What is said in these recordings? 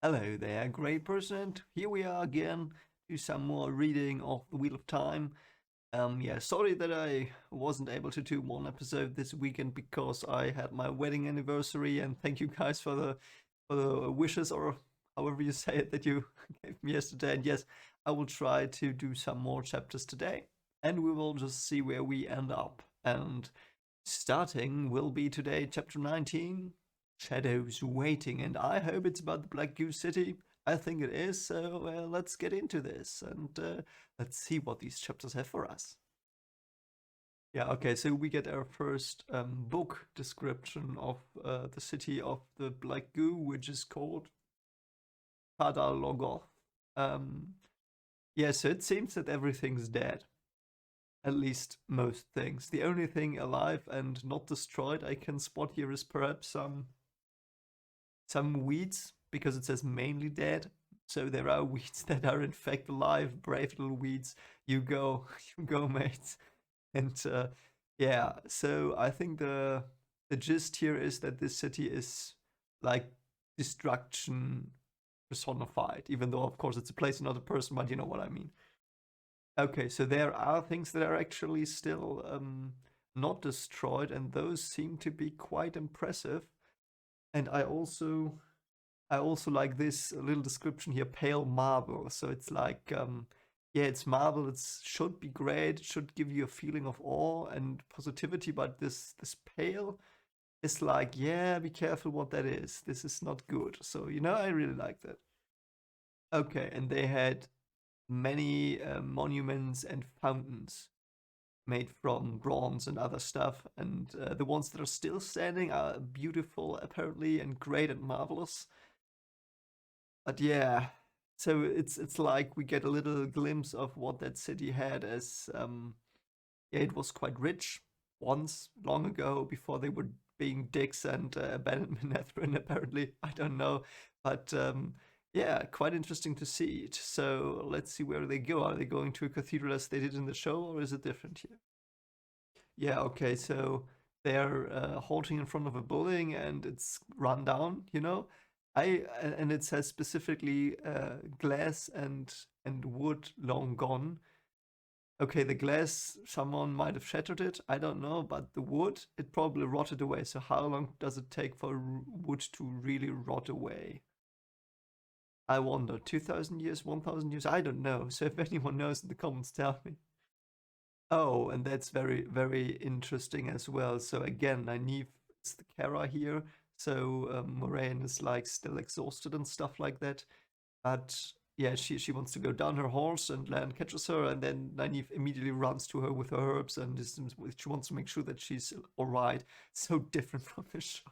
Hello there, great person. Here we are again to some more reading of The Wheel of Time. Yeah, sorry that I wasn't able to do one episode this weekend because I had my wedding anniversary, and thank you guys for the wishes or however you say it that you gave me yesterday. And yes, I will try to do some more chapters today, and we will just see where we end up. And starting will be today, chapter 19, Shadows Waiting, and I hope it's about the Black Goose City. I think it is, so let's get into this and let's see what these chapters have for us. Yeah, okay, so we get our first book description of the city of the Black Goo, which is called SHADAR LOGOTH. Yeah, so it seems that everything's dead. At least most things. The only thing alive and not destroyed I can spot here is perhaps some weeds, because it says mainly dead. So there are weeds that are in fact alive, brave little weeds. You go, you go, mates. And yeah, so I think the gist here is that this city is like destruction personified, even though of course it's a place, not a person, but you know what I mean. Okay, so there are things that are actually still not destroyed, and those seem to be quite impressive. And I also like this little description here, pale marble. So it's like, yeah, it's marble. It should be great. It should give you a feeling of awe and positivity. But this pale is like, yeah, be careful what that is. This is not good. So I really like that. Okay, and they had many monuments and fountains made from bronze and other stuff. And the ones that are still standing are beautiful, apparently, and great and marvelous. But yeah, so it's like we get a little glimpse of what that city had as yeah, it was quite rich once long ago before they were being dicks and abandoned Manethrin apparently. I don't know, but yeah, quite interesting to see it. So let's see where they go. Are they going to a cathedral as they did in the show, or is it different here? Yeah, okay, so they're halting in front of a building and it's run down. And it says specifically glass and wood long gone. Okay, the glass, someone might have shattered it, I don't know, but the wood, it probably rotted away. So how long does it take for wood to really rot away? I wonder, 2000 years, 1000 years, I don't know. So if anyone knows in the comments, tell me. Oh, and that's very, very interesting as well. So again, Nynaeve is the Kara here. So Moraine is like still exhausted and stuff like that. But yeah, she wants to go down her horse, and Lan catches her, and then Nynaeve immediately runs to her with her herbs, and she wants to make sure that she's all right. So different from the show.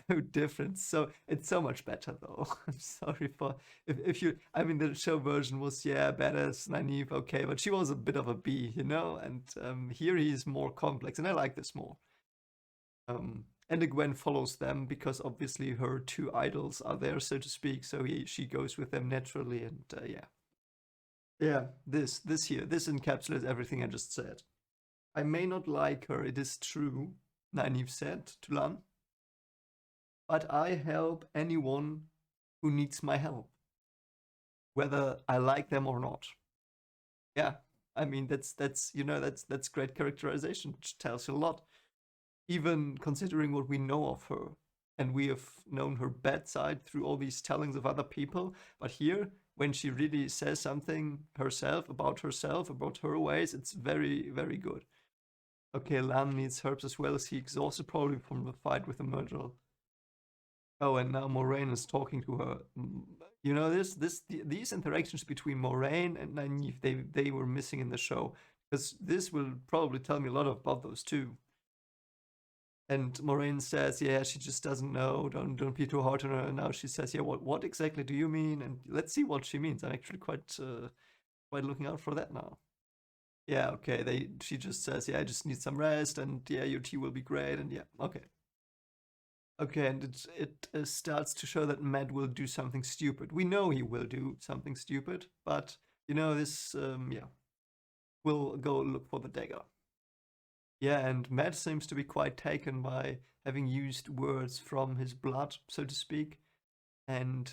So different. So it's so much better though. I'm sorry for if you. I mean, the show version was, yeah, badass Nynaeve, okay, but she was a bit of a bee. And here he's more complex, and I like this more. And the Gwen follows them because obviously her two idols are there, so to speak. So she goes with them naturally, and yeah, yeah. This encapsulates everything I just said. I may not like her, it is true, Nynaeve said to Lan, but I help anyone who needs my help, whether I like them or not. Yeah, I mean that's great characterization, which tells you a lot. Even considering what we know of her, and we have known her bad side through all these tellings of other people, but here, when she really says something herself, about her ways, it's very, very good. Okay, Lan needs herbs as well as he exhausted probably from the fight with the murderer. Oh, and now Moraine is talking to her. These interactions between Moraine and Nynaeve, they were missing in the show, because this will probably tell me a lot about those two. And Moraine says, yeah, she just doesn't know. Don't be too hard on her. And now she says, yeah, what exactly do you mean? And let's see what she means. I'm actually quite looking out for that now. Yeah, okay. She just says, yeah, I just need some rest, and yeah, your tea will be great, and yeah, okay. Okay, and it starts to show that Matt will do something stupid. We know he will do something stupid, but this yeah, we'll go look for the dagger. Yeah, and Matt seems to be quite taken by having used words from his blood, so to speak. and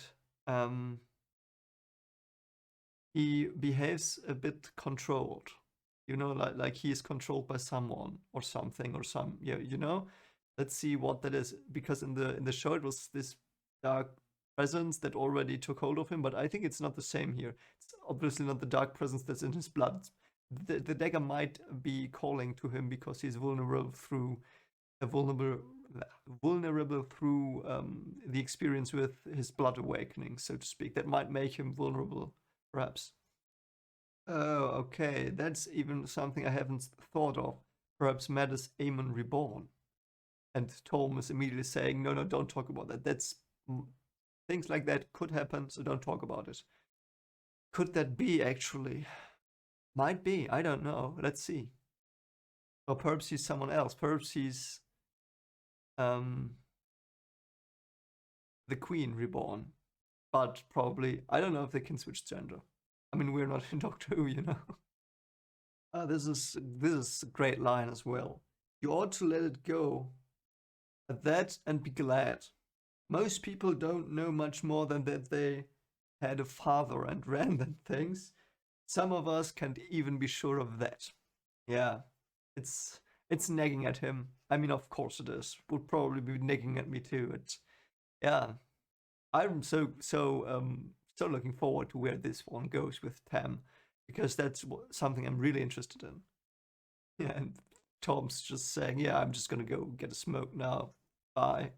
he behaves a bit controlled. You know, like he is controlled by someone or something or some, yeah, you know. Let's see what that is, because in the show it was this dark presence that already took hold of him, but I think it's not the same here. It's obviously not the dark presence that's in his blood. The dagger might be calling to him because he's vulnerable through the experience with his blood awakening, so to speak. That might make him vulnerable, perhaps. Oh, okay. That's even something I haven't thought of. Perhaps Matt is Aemon Reborn. And Tom is immediately saying, no, don't talk about that. Things like that could happen, so don't talk about it. Could that be, actually? Might be. I don't know. Let's see. Or perhaps he's someone else. Perhaps he's the Queen Reborn. But probably, I don't know if they can switch gender. I mean, we're not in Doctor Who, you know. This is a great line as well. You ought to let it go at that and be glad. Most people don't know much more than that they had a father and ran than things. Some of us can't even be sure of that. Yeah, it's nagging at him. I mean, of course it is. Would probably be nagging at me too. Yeah, I'm so looking forward to where this one goes with Tam, because that's something I'm really interested in. Yeah, and Tom's just saying, yeah, I'm just gonna go get a smoke now. Bye.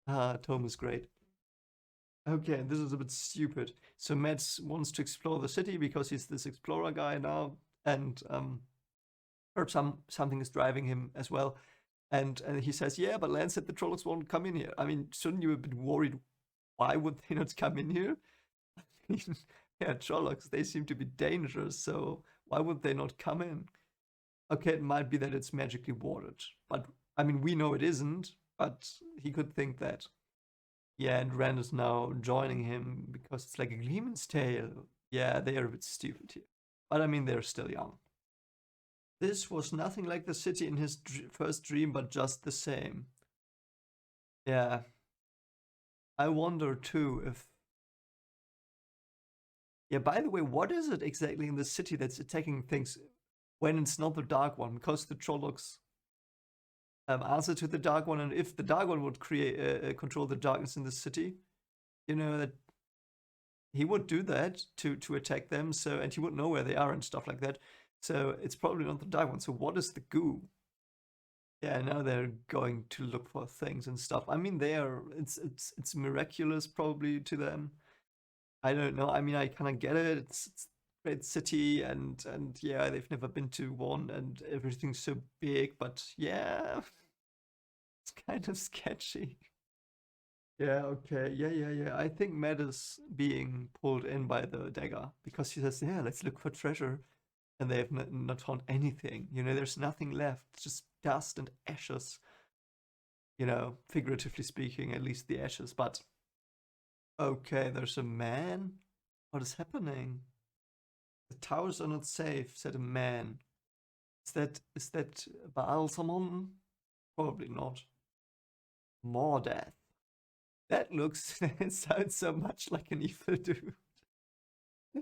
Tom is great. Okay, this is a bit stupid. So Matt wants to explore the city because he's this explorer guy now, and perhaps something is driving him as well. And he says, yeah, but Lance said the Trollocs won't come in here. I mean, shouldn't you have been worried? Why would they not come in here? I mean, yeah, Trollocs, they seem to be dangerous, so why would they not come in? Okay, it might be that it's magically warded, but I mean, we know it isn't, but he could think that. Yeah, and Rand is now joining him because it's like a Gleeman's Tale. Yeah, they are a bit stupid here. But I mean, they're still young. This was nothing like the city in his first dream, but just the same. Yeah. I wonder too if... Yeah, by the way, what is it exactly in the city that's attacking things when it's not the Dark One? Because the Trollocs answer to the Dark One, and if the Dark One would control the darkness in the city, you know, that he would do that to attack them, so, and he would know where they are and stuff like that. So it's probably not the Dark One. So what is the goo? Yeah, now they're going to look for things and stuff. I mean, it's miraculous probably to them. I don't know. I mean, I kind of get it. It's a great city, and yeah, they've never been to one, and everything's so big. But yeah, it's kind of sketchy. Yeah, okay. Yeah. I think Matt is being pulled in by the dagger because he says, yeah, let's look for treasure. And they have not found anything. You know, there's nothing left, just dust and ashes. You know, figuratively speaking, at least the ashes. But okay, there's a man. What is happening? The towers are not safe, said a man. Is that Baalsamon? Probably not. More death. That looks, it sounds so much like an evil dude.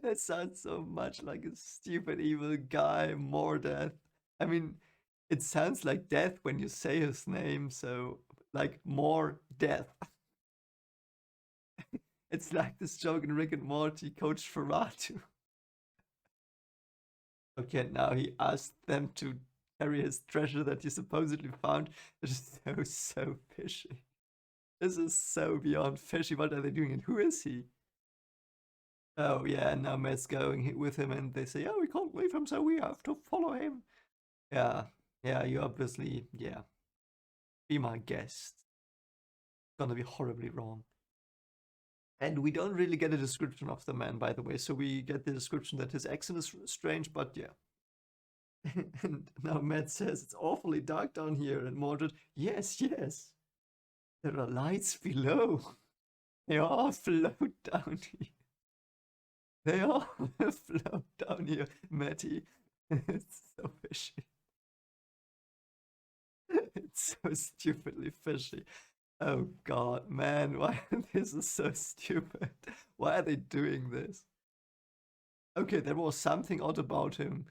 That sounds so much like a stupid evil guy, more death. I mean, it sounds like death when you say his name, so like more death. It's like this joke in Rick and Morty, Coach Ferratu. Okay, now he asked them to carry his treasure that he supposedly found. It is so fishy. This is so beyond fishy. What are they doing and who is he? Oh yeah, and now Matt's going with him and they say, oh, we can't leave him, so we have to follow him. Yeah, you obviously, yeah. Be my guest. It's gonna be horribly wrong. And we don't really get a description of the man, by the way, so we get the description that his accent is strange, but yeah. And now Matt says, it's awfully dark down here, and Mordred, yes. There are lights below. They all float down here. They all float down here, Matty. It's so fishy. It's so stupidly fishy. Oh god, man, why this is so stupid. Why are they doing this? Okay, there was something odd about him.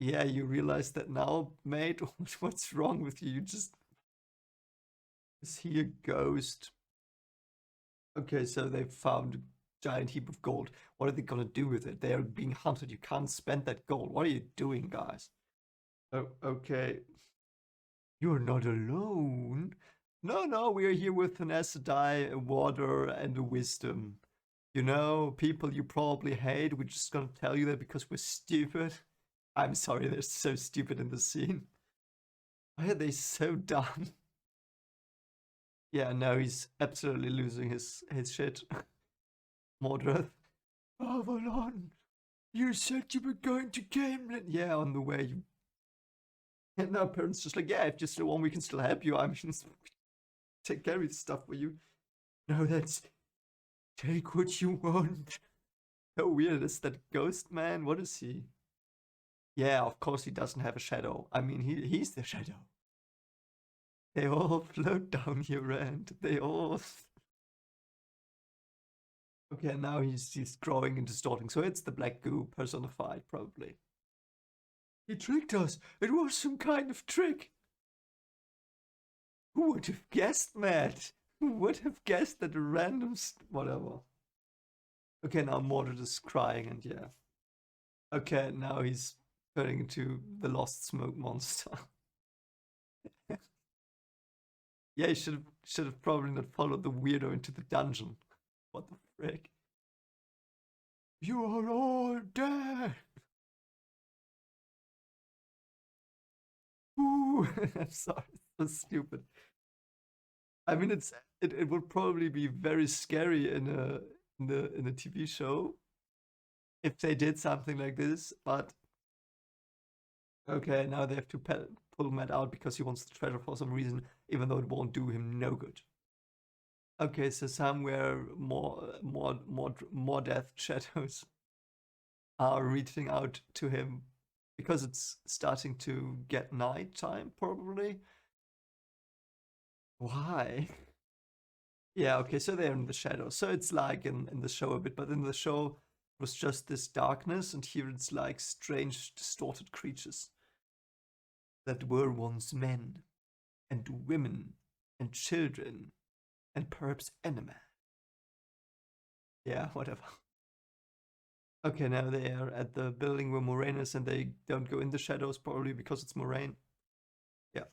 Yeah, you realize that now, mate? What's wrong with you? You just... Is he a ghost? Okay, so they found a giant heap of gold. What are they gonna do with it? They are being hunted. You can't spend that gold. What are you doing, guys? Oh, okay. You're not alone. No, no, we are here with an Asadai, a water, and a wisdom. You know, people you probably hate. We're just gonna tell you that because we're stupid. I'm sorry, they're so stupid in the scene. Why are they so dumb? Yeah, no, he's absolutely losing his shit. Mordred. Avalon, you said you were going to Camelin. Yeah, on the way. And now parents just like, yeah, if you're still one, we can still help you. I mean, take care of this stuff for you. No, that's take what you want. How weird is that ghost man? What is he? Yeah, of course he doesn't have a shadow. I mean, he's the shadow. They all float down your end. They all... Okay, now he's growing and distorting. So it's the black goo personified, probably. He tricked us. It was some kind of trick. Who would have guessed, Matt? Who would have guessed that a random... Whatever. Okay, now Mordred is crying and yeah. Okay, now he's turning into the lost smoke monster. Yeah, he should have probably not followed the weirdo into the dungeon. What the frick? You are all dead. Ooh, I'm sorry, it's so stupid. I mean, it would probably be very scary in a TV show if they did something like this. But okay, now they have to pull Matt out because he wants the treasure for some reason, even though it won't do him no good. Okay, so somewhere more death shadows are reaching out to him because it's starting to get nighttime, probably. Why? Yeah, okay, so they're in the shadows. So it's like in the show a bit, but in the show it was just this darkness, and here it's like strange, distorted creatures that were once men, and women, and children, and perhaps animals. Yeah, whatever. Okay, now they are at the building where Moraine is, and they don't go in the shadows, probably because it's Moraine. Yeah.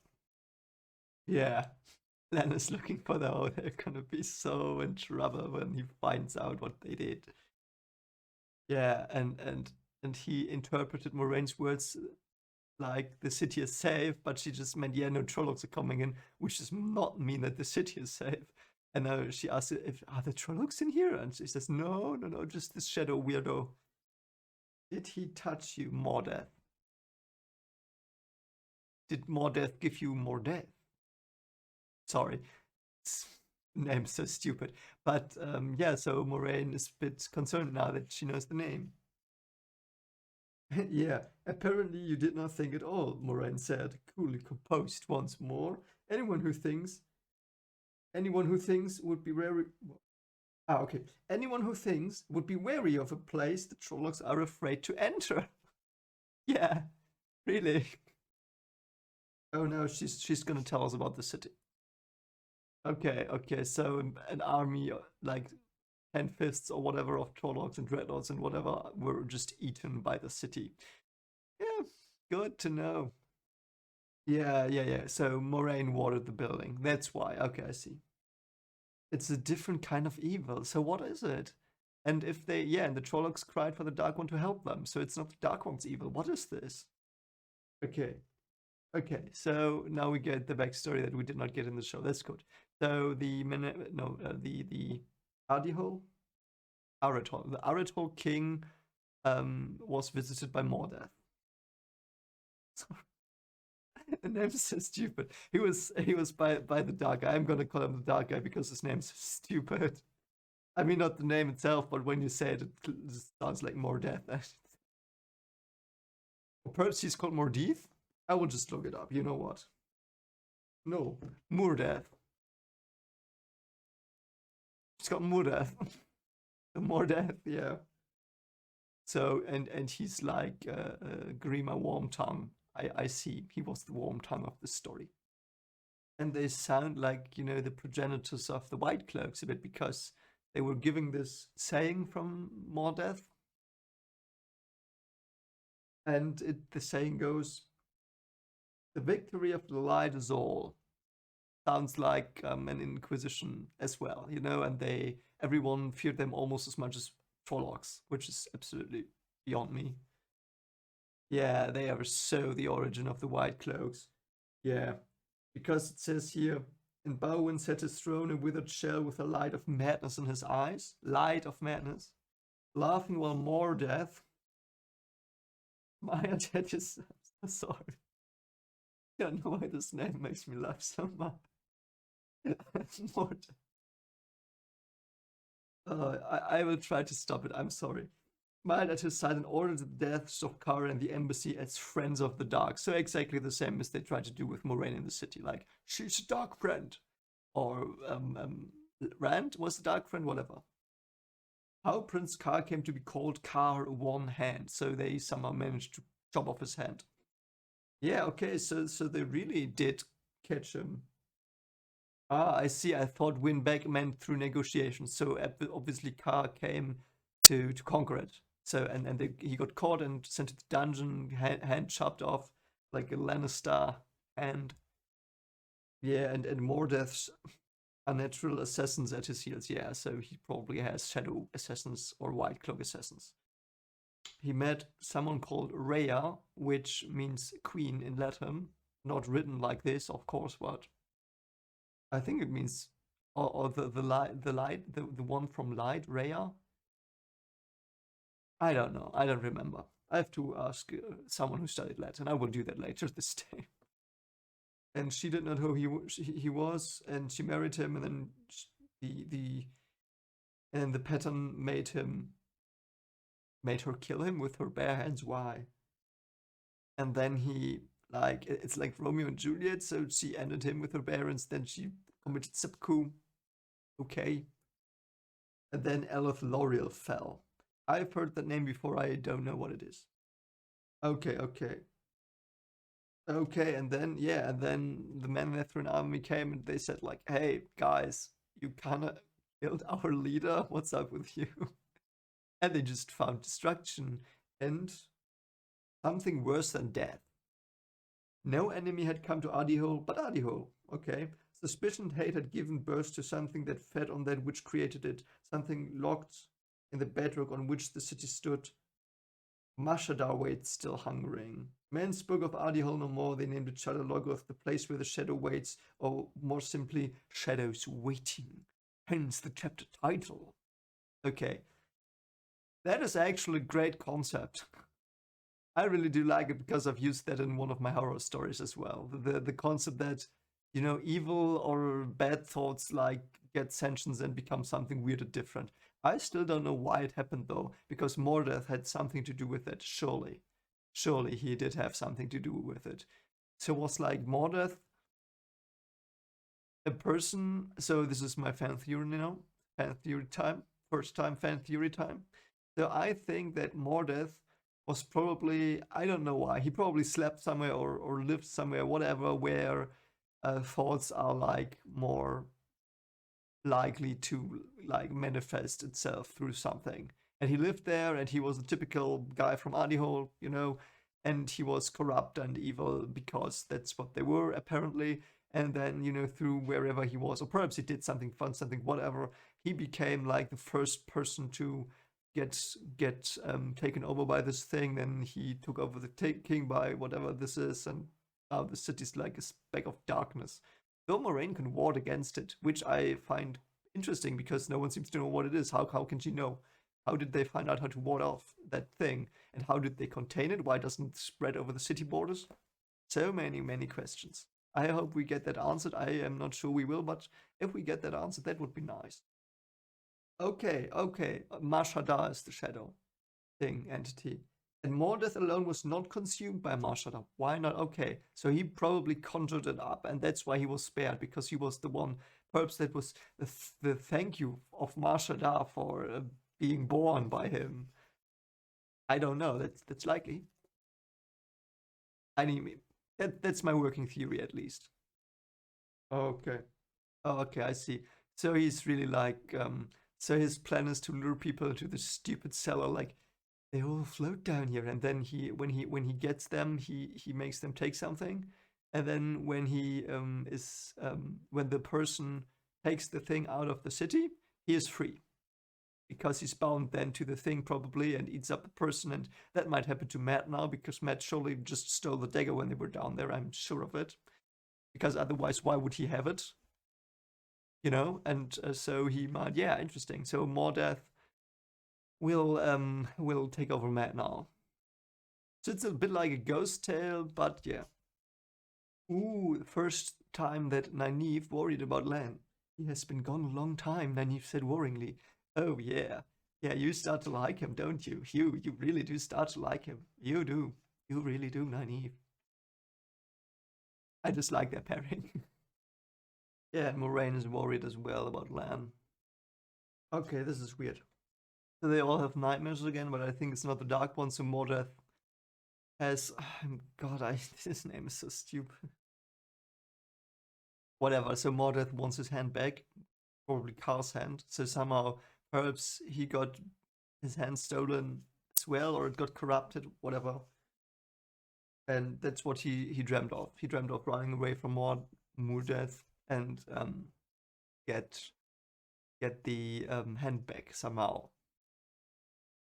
Yeah. Len is looking for the hole. They're gonna be so in trouble when he finds out what they did. Yeah, and he interpreted Moraine's words like the city is safe, but she just meant, yeah, no Trollocs are coming in, which does not mean that the city is safe. And now she asks if are the Trollocs in here, and she says, no, no, no, just this shadow weirdo. Did he touch you, Mordeth? Did Mordeth give you more death? Sorry, name's so stupid. But yeah, so Moraine is a bit concerned now that she knows the name. Yeah, apparently you did not think at all, Moraine said, coolly composed once more. Anyone who thinks would be wary. Ah, okay. Anyone who thinks would be wary of a place the Trollocs are afraid to enter. Yeah, really. Oh no, she's gonna tell us about the city. Okay, okay. So an army like 10 fists or whatever of Trollocs and Dreadnoughts and whatever were just eaten by the city. Yeah, good to know. Yeah, yeah, yeah. So Moraine watered the building. That's why. Okay, I see. It's a different kind of evil. So what is it? And if they, yeah, and the Trollocs cried for the Dark One to help them. So it's not the Dark One's evil. What is this? Okay, okay. So now we get the backstory that we did not get in the show. That's good. So the Ardihol, Aratol, the Aratol king was visited by Mordeth. The name's so stupid. He was by the dark guy. I'm gonna call him the dark guy because his name's stupid. I mean, not the name itself, but when you say it, it sounds like more death. Or perhaps he's called Mordith. I will just look it up. You know what? No, more death. It's got Murdeath. Murdeath, yeah. So, and he's like Grima Wormtongue. I see. He was the Wormtongue of the story. And they sound like, the progenitors of the White Cloaks a bit, because they were giving this saying from Mordeth. And the saying goes, "The victory of the light is all." Sounds like an inquisition as well, and everyone feared them almost as much as Trollocs, which is absolutely beyond me. Yeah, they are so the origin of the White Cloaks. Yeah, because it says here, "And Bowen sat his throne a withered shell with a light of madness in his eyes," light of madness, laughing while Mordeth, Maya dad is so sorry. I don't know why this name makes me laugh so much. Mordeth. I will try to stop it, I'm sorry. Smiled at his side and ordered the deaths of Kara and the embassy as friends of the dark. So exactly the same as they tried to do with Moraine in the city. Like, she's a dark friend. Or Rand was the dark friend, whatever. How Prince Kar came to be called Kar One Hand. So they somehow managed to chop off his hand. Yeah, okay, so they really did catch him. Ah, I see. I thought win back meant through negotiations. So obviously Kar came to conquer it. So he got caught and sent to the dungeon, hand chopped off like a Lannister hand. Yeah, and Mordeth's unnatural assassins at his heels. Yeah, so he probably has shadow assassins or white cloak assassins. He met someone called Rhea, which means queen in Latin. Not written like this, of course, but I think it means or the one from Light, Rhea. I don't know. I don't remember. I have to ask someone who studied Latin. I will do that later this day. And she did not know who he was, and she married him, and then the pattern made her kill him with her bare hands. Why? And then he it's like Romeo and Juliet. So she ended him with her bare hands. Then she committed seppuku. Okay. And then Eleth Loriel fell. I've heard that name before. I don't know what it is. Okay, and then the Manethran army came and they said like, "Hey guys, you kinda killed our leader. What's up with you?" And they just found destruction and something worse than death. No enemy had come to Adihol but Adihol. Okay. Suspicion and hate had given birth to something that fed on that which created it, something locked in the bedrock on which the city stood. SHADAR waits still hungering. Men spoke of Adihol no more. They named it SHADAR LOGOTH, the place where the shadow waits, or more simply, shadows waiting. Hence the chapter title. Okay. That is actually a great concept. I really do like it because I've used that in one of my horror stories as well. The concept that, evil or bad thoughts like get sentience and become something weird and different. I still don't know why it happened though, because Mordeth had something to do with it, surely. Surely he did have something to do with it. So was like Mordeth a person? So this is my fan theory now. Fan theory time. First time fan theory time. So I think that Mordeth was probably, I don't know why, he probably slept somewhere or lived somewhere, whatever, where thoughts are like more likely to like manifest itself through something. And he lived there and he was a typical guy from Adihol, and he was corrupt and evil because that's what they were apparently. And then, through wherever he was, or perhaps he did something fun, something whatever, he became like the first person to get taken over by this thing. Then he took over the king by whatever this is, and now the city's like a speck of darkness. Though Moraine can ward against it, which I find interesting because no one seems to know what it is. How can she know? How did they find out how to ward off that thing? And how did they contain it? Why doesn't it spread over the city borders? So many questions. I hope we get that answered. I am not sure we will, but if we get that answered, that would be nice. Okay. SHADAR is the shadow thing, entity. And Mordeth alone was not consumed by SHADAR. Why not? Okay, so he probably conjured it up, and that's why he was spared, because he was the one perhaps that was the thank you of SHADAR for being born by him. I don't know. That's likely. I mean, that's my working theory at least. Okay. Oh, okay, I see. So he's really like, so his plan is to lure people to the stupid cellar, like they all float down here, and then when he gets them, he makes them take something, and then when the person takes the thing out of the city, he is free because he's bound then to the thing probably and eats up the person, and that might happen to Matt now because Matt surely just stole the dagger when they were down there. I'm sure of it, because otherwise, why would he have it? And so he might, yeah, interesting. So Mordeath will take over Matt now. So it's a bit like a ghost tale, but yeah. Ooh, the first time that Nynaeve worried about Lan. He has been gone a long time, Nynaeve said worryingly. Oh yeah. Yeah, you start to like him, don't you? You really do start to like him. You do. You really do, Nynaeve. I just like their pairing. Yeah, Moraine is worried as well about Lan. Okay, this is weird. So they all have nightmares again, but I think it's not the Dark One, so Mordeath has... God, his name is so stupid. Whatever, so Mordeath wants his hand back. Probably Karl's hand. So somehow, perhaps he got his hand stolen as well, or it got corrupted, whatever. And that's what he dreamt of. He dreamt of running away from Mordeath and get the hand back somehow.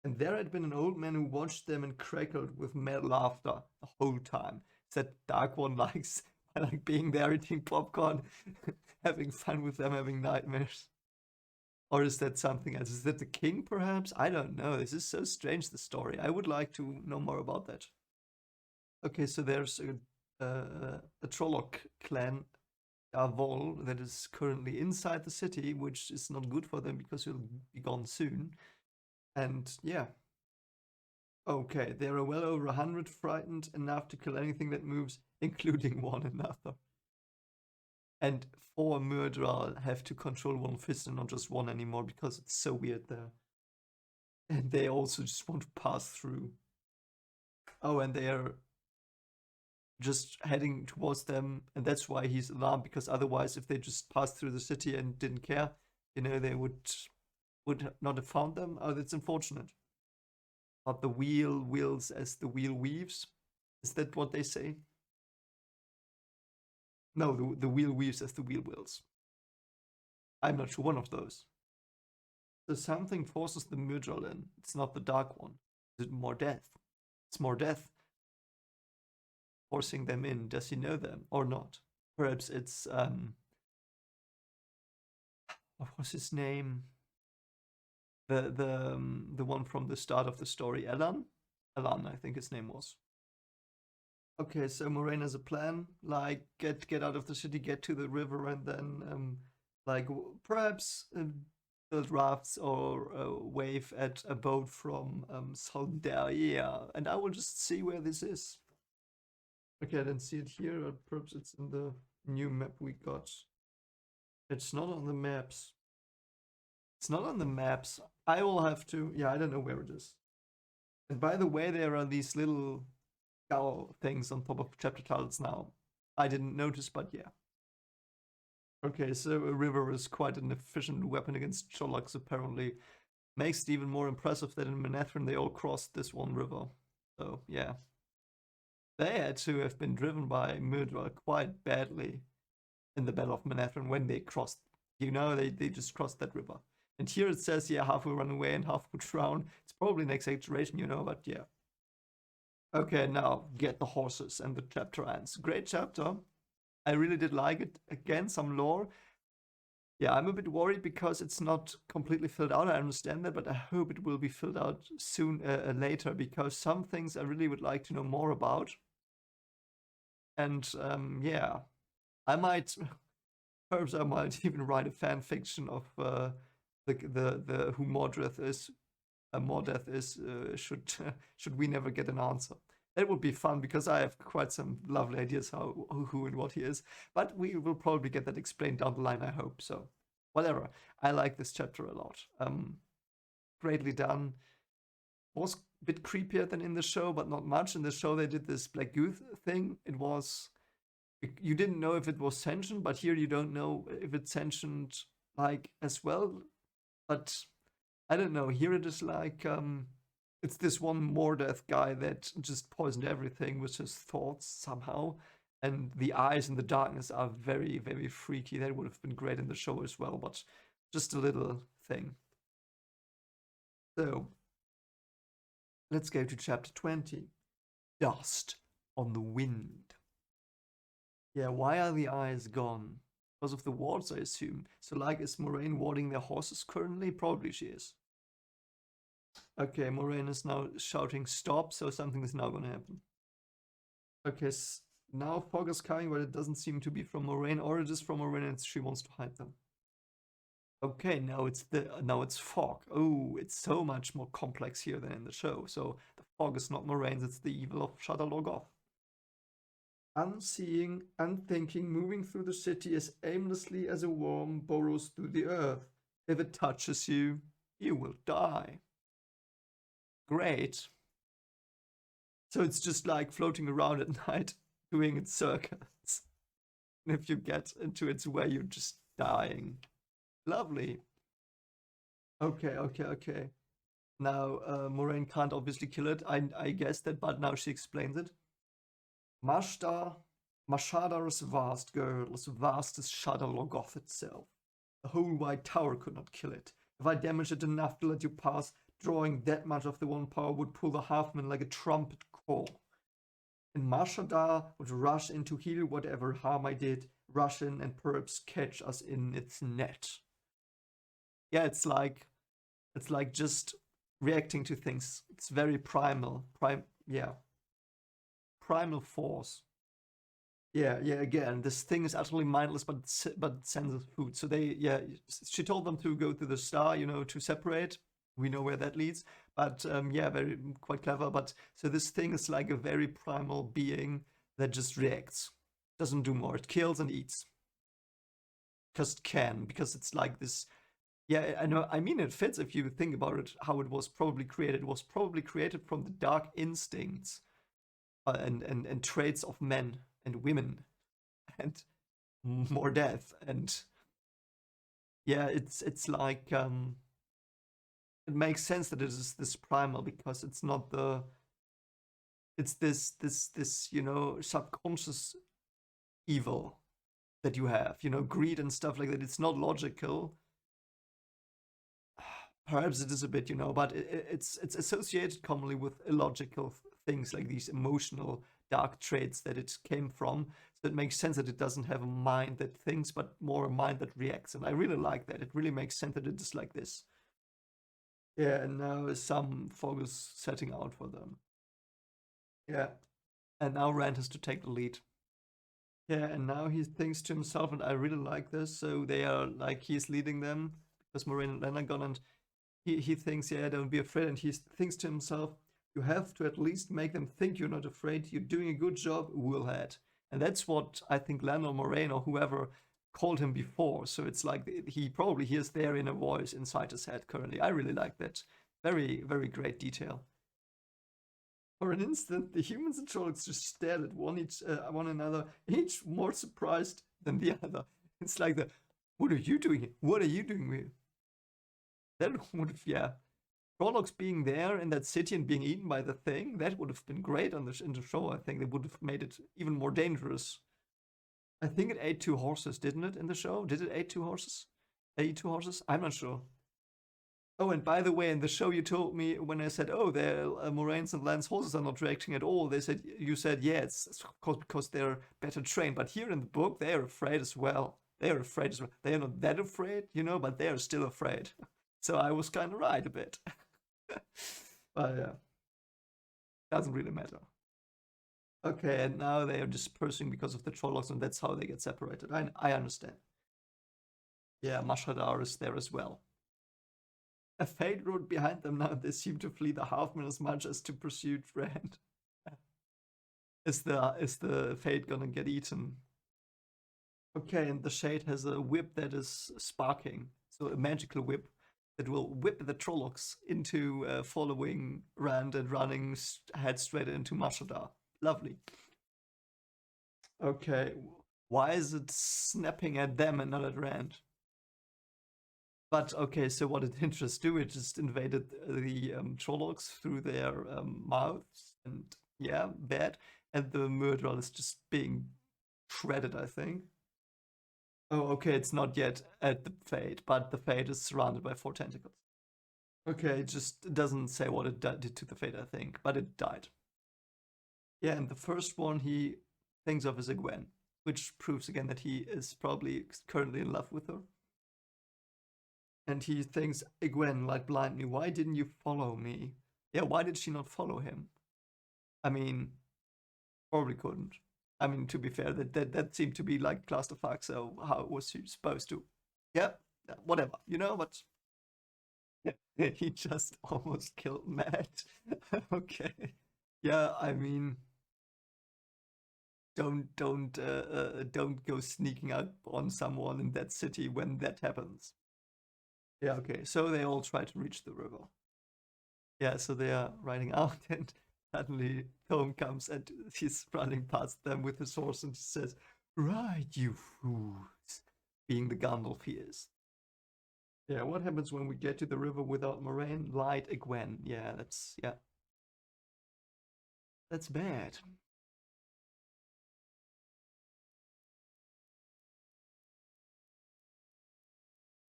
And there had been an old man who watched them and crackled with mad laughter the whole time. Said Dark One likes like being there eating popcorn, having fun with them, having nightmares. Or is that something else? Is that the king perhaps? I don't know. This is so strange, the story. I would like to know more about that. Okay, so there's a Trolloc clan, Davol, that is currently inside the city, which is not good for them because he'll be gone soon. And yeah. Okay, there are well over 100 frightened enough to kill anything that moves, including one another. And 4 Myrddraal have to control one fist and not just one anymore because it's so weird there. And they also just want to pass through. Oh, and they are just heading towards them, and that's why he's alarmed, because otherwise if they just passed through the city and didn't care, they would not have found them. Oh, that's unfortunate. But the wheel wills as the wheel weaves. Is that what they say? No, the wheel weaves as the wheel wills. I'm not sure, one of those. So something forces the Myrddraal in. It's not the Dark One. Is it Mordeath? It's Mordeath forcing them in. Does he know them or not? Perhaps it's what was his name? The one from the start of the story, Elan, I think his name was. Okay, so Moraine has a plan, like get out of the city, get to the river, and then like perhaps build rafts or wave at a boat from Saldaria, and I will just see where this is. Okay, I didn't see it here, but perhaps it's in the new map we got. It's not on the maps. It's not on the maps. I will have to... Yeah, I don't know where it is. And by the way, there are these little cow things on top of chapter titles now. I didn't notice, but yeah. Okay, so a river is quite an efficient weapon against Trollocs, apparently. Makes it even more impressive that in Manetheren they all crossed this one river. So, yeah. They had to have been driven by Myrddraal quite badly in the Battle of Manetheren when they crossed. They just crossed that river. And here it says, yeah, half will run away and half will drown. It's probably an exaggeration, but yeah. Okay, now get the horses and the chapter ends. Great chapter. I really did like it. Again, some lore. Yeah, I'm a bit worried because it's not completely filled out. I understand that, but I hope it will be filled out soon, later, because some things I really would like to know more about. And yeah, perhaps I might even write a fan fiction of the who Mordeath is. Mordeath is should we never get an answer. That would be fun because I have quite some lovely ideas who and what he is. But we will probably get that explained down the line, I hope. So, whatever. I like this chapter a lot. Greatly done. Was a bit creepier than in the show, but not much. In the show, they did this Black Youth thing. It was, you didn't know if it was sentient, but here you don't know if it's sentient like as well. But I don't know. Here it is like it's this one Mordeath guy that just poisoned everything with his thoughts somehow. And the eyes in the darkness are very, very freaky. That would have been great in the show as well, but just a little thing. So, let's go to chapter 20. Dust on the wind. Yeah, why are the eyes gone? Because of the wards, I assume. So, like, is Moraine warding their horses currently? Probably she is. Okay, Moraine is now shouting stop, so something is now gonna happen. Okay, now fog is coming, but it doesn't seem to be from Moraine, or it is from Moraine and she wants to hide them. Okay, now it's fog. Oh, it's so much more complex here than in the show. So the fog is not Moraine's, it's the evil of SHADAR LOGOTH. Unseeing, unthinking, moving through the city as aimlessly as a worm burrows through the earth. If it touches you, you will die. Great. So it's just like floating around at night, doing its circuits. And if you get into its way, you're just dying. Lovely. Okay. Now, Moraine can't obviously kill it. I guessed that, but now she explains it. Mashadar is vast, girl, as vast as SHADAR LOGOTH itself. The whole White Tower could not kill it. If I damaged it enough to let you pass, drawing that much of the one power would pull the halfman like a trumpet call. And Mashadar would rush in to heal whatever harm I did, rush in and perhaps catch us in its net. Yeah, it's like just reacting to things. It's very primal. Primal force. Yeah, again, this thing is utterly mindless, but it sends food. So she told them to go to the star, to separate. We know where that leads. But very quite clever. But so this thing is like a very primal being that just reacts. Doesn't do more. It kills and eats. Because it can, because it's like this. Yeah, I know. I mean, it fits if you think about it, how it was probably created. It was probably created from the dark instincts and traits of men and women and more death. And yeah, it's like it makes sense that it is this primal because it's not it's this subconscious evil that you have, greed and stuff like that. It's not logical. Perhaps it is a bit, but it's associated commonly with illogical things like these emotional dark traits that it came from. So it makes sense that it doesn't have a mind that thinks, but more a mind that reacts. And I really like that. It really makes sense that it is like this. Yeah, and now some fog is setting out for them. Yeah, and now Rand has to take the lead. Yeah, and now he thinks to himself, and I really like this. So they are like, he's leading them because Moraine and Len are gone, and he thinks, yeah, don't be afraid. And he thinks to himself, you have to at least make them think you're not afraid. You're doing a good job, Willhead. And that's what I think Len or Moraine or whoever called him before. So it's like he probably hears their inner voice inside his head currently. I really like that. Very, very great detail. For an instant, the humans and trolls just stared at one another, each more surprised than the other. It's like what are you doing here? What are you doing here? That would have, Trollocs being there in that city and being eaten by the thing, that would have been great in the show. I think they would have made it even more dangerous. I think it ate 2 horses, didn't it, in the show? Did it eat 2 horses? Ate 2 horses? I'm not sure. Oh, and by the way, in the show you told me when I said, oh, Moraine's and Lan's horses are not reacting at all, you said, yeah, it's of course because they're better trained. But here in the book, they are afraid as well. They are not that afraid, but they are still afraid. So I was kind of right a bit. But yeah, doesn't really matter. Okay, and now they are dispersing because of the Trollocs, and that's how they get separated. I understand. Yeah, Mashadar is there as well. A fade rode behind them now. They seem to flee the halfman as much as to pursue Rand. Is the Fade gonna get eaten? Okay, and the Shade has a whip that is sparking, so a magical whip that will whip the Trollocs into following Rand and running head straight into SHADAR. Lovely. Okay, why is it snapping at them and not at Rand? But okay, so what did Interest do? It just invaded the Trollocs through their mouths, and yeah, bad. And the Murderer is just being shredded, I think. Oh, okay, it's not yet at the Fade, but the Fade is surrounded by 4 tentacles. Okay, it just doesn't say what it did to the Fade, I think, but it died. Yeah, and the first one he thinks of is Egwene, which proves again that he is probably currently in love with her. And he thinks, Egwene, like blindly, why didn't you follow me? Yeah, why did she not follow him? I mean, probably couldn't. I mean, to be fair, that seemed to be like clusterfuck, so how was she supposed to? Yeah, whatever, you know, but he just almost killed Matt. Okay. Yeah, I mean, don't go sneaking out on someone in that city when that happens. Yeah, okay. So they all try to reach the river. Yeah, so they are riding out, and suddenly Tom comes and he's running past them with his horse, and he says, "Right, you fools," being the Gandalf he is. Yeah, what happens when we get to the river without Moraine? Light Egwene. Yeah, that's bad.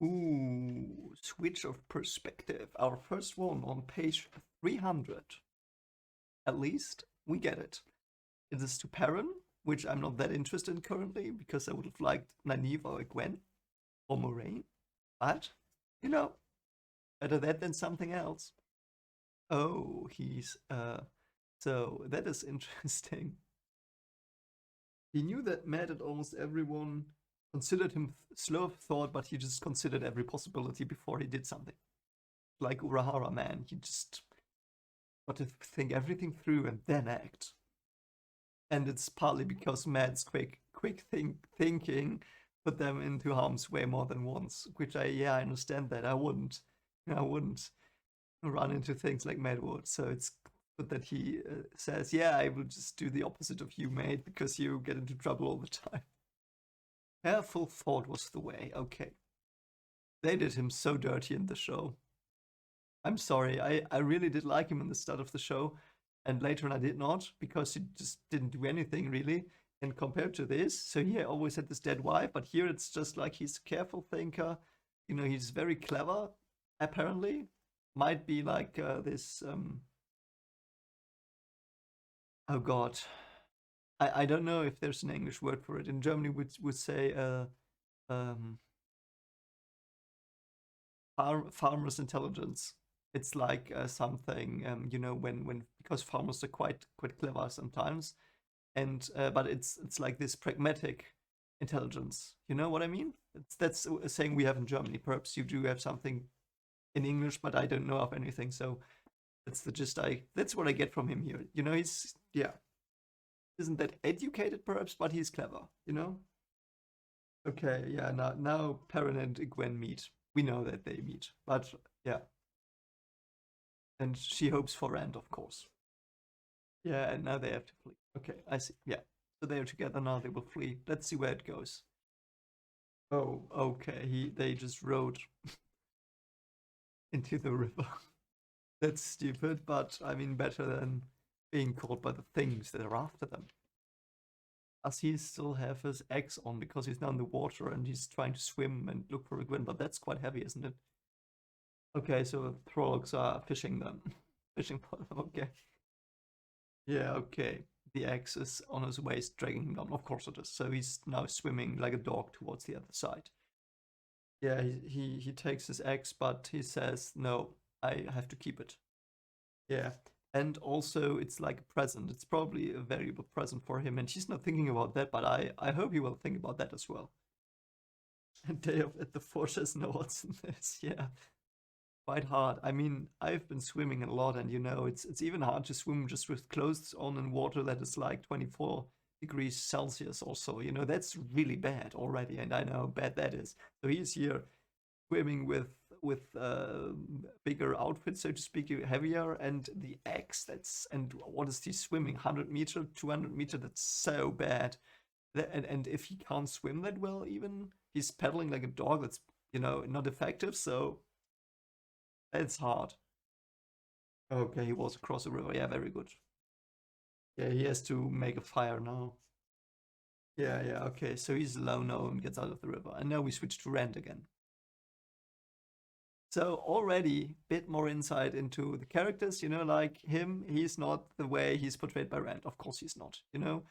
Ooh, switch of perspective. Our first one on page 300. At least we get it. It is to Perrin, which I'm not that interested in currently because I would have liked Nynaeve or Egwene or Moraine. But, you know, better that than something else. Oh, so that is interesting. He knew that Matt and almost everyone considered him slow of thought, but he just considered every possibility before he did something. Like Urahara, man, he just got to think everything through and then act. And it's partly because Matt's quick thinking put them into harm's way more than once. Which I understand that. I wouldn't run into things like Matt would. So it's good that he says, "Yeah, I will just do the opposite of you, mate, because you get into trouble all the time." Careful thought was the way. Okay. They did him so dirty in the show. I'm sorry. I really did like him in the start of the show, and later on I did not, because he just didn't do anything really. And compared to this, so he always had this dead wife, but here it's just like he's a careful thinker. You know, he's very clever, apparently. Might be like this. Oh God, I don't know if there's an English word for it. In Germany, would say um, farmer's intelligence. It's like something you know, when because farmers are quite clever sometimes, and but it's like this pragmatic intelligence. You know what I mean? That's a saying we have in Germany. Perhaps you do have something in English, but I don't know of anything. So that's the gist. That's what I get from him here. You know, he's isn't that educated perhaps, but he's clever. You know. Okay, yeah. Now Perrin and Egwene meet. We know that they meet, but yeah. And she hopes for Rand, of course. Yeah, and now they have to flee. Okay, I see. Yeah. So they are together now, they will flee. Let's see where it goes. Oh, okay. They just rode into the river. That's stupid, but I mean better than being caught by the things that are after them. Does he still have his axe on because he's now in the water and he's trying to swim and look for a Gwyn, but that's quite heavy, isn't it? Okay, so Trollocs are fishing them. Fishing for them, okay. Yeah, okay. The axe is on his waist, dragging him down. Of course it is. So he's now swimming like a dog towards the other side. Yeah, he takes his axe, but he says, "No, I have to keep it." Yeah, and also it's like a present. It's probably a valuable present for him, and she's not thinking about that. But I hope he will think about that as well. And Day of at the Fortress, no, what's in this? Yeah, quite hard. I mean, I've been swimming a lot, and you know, it's even hard to swim just with clothes on in water that is like 24 degrees Celsius or so. You know, that's really bad already, and I know how bad that is. So he's here swimming with bigger outfits, so to speak, heavier, and the X. And what is he swimming? 100 meter, 200 meter? That's so bad. And if he can't swim that well, even he's pedaling like a dog. That's, you know, not effective. So it's hard. Okay, he was across the river. Yeah, very good. Yeah, he has to make a fire now. Yeah, yeah, okay. So he's alone now and gets out of the river. And now we switch to Rand again. So already bit more insight into the characters, you know, like him, he's not the way he's portrayed by Rand. Of course he's not, you know.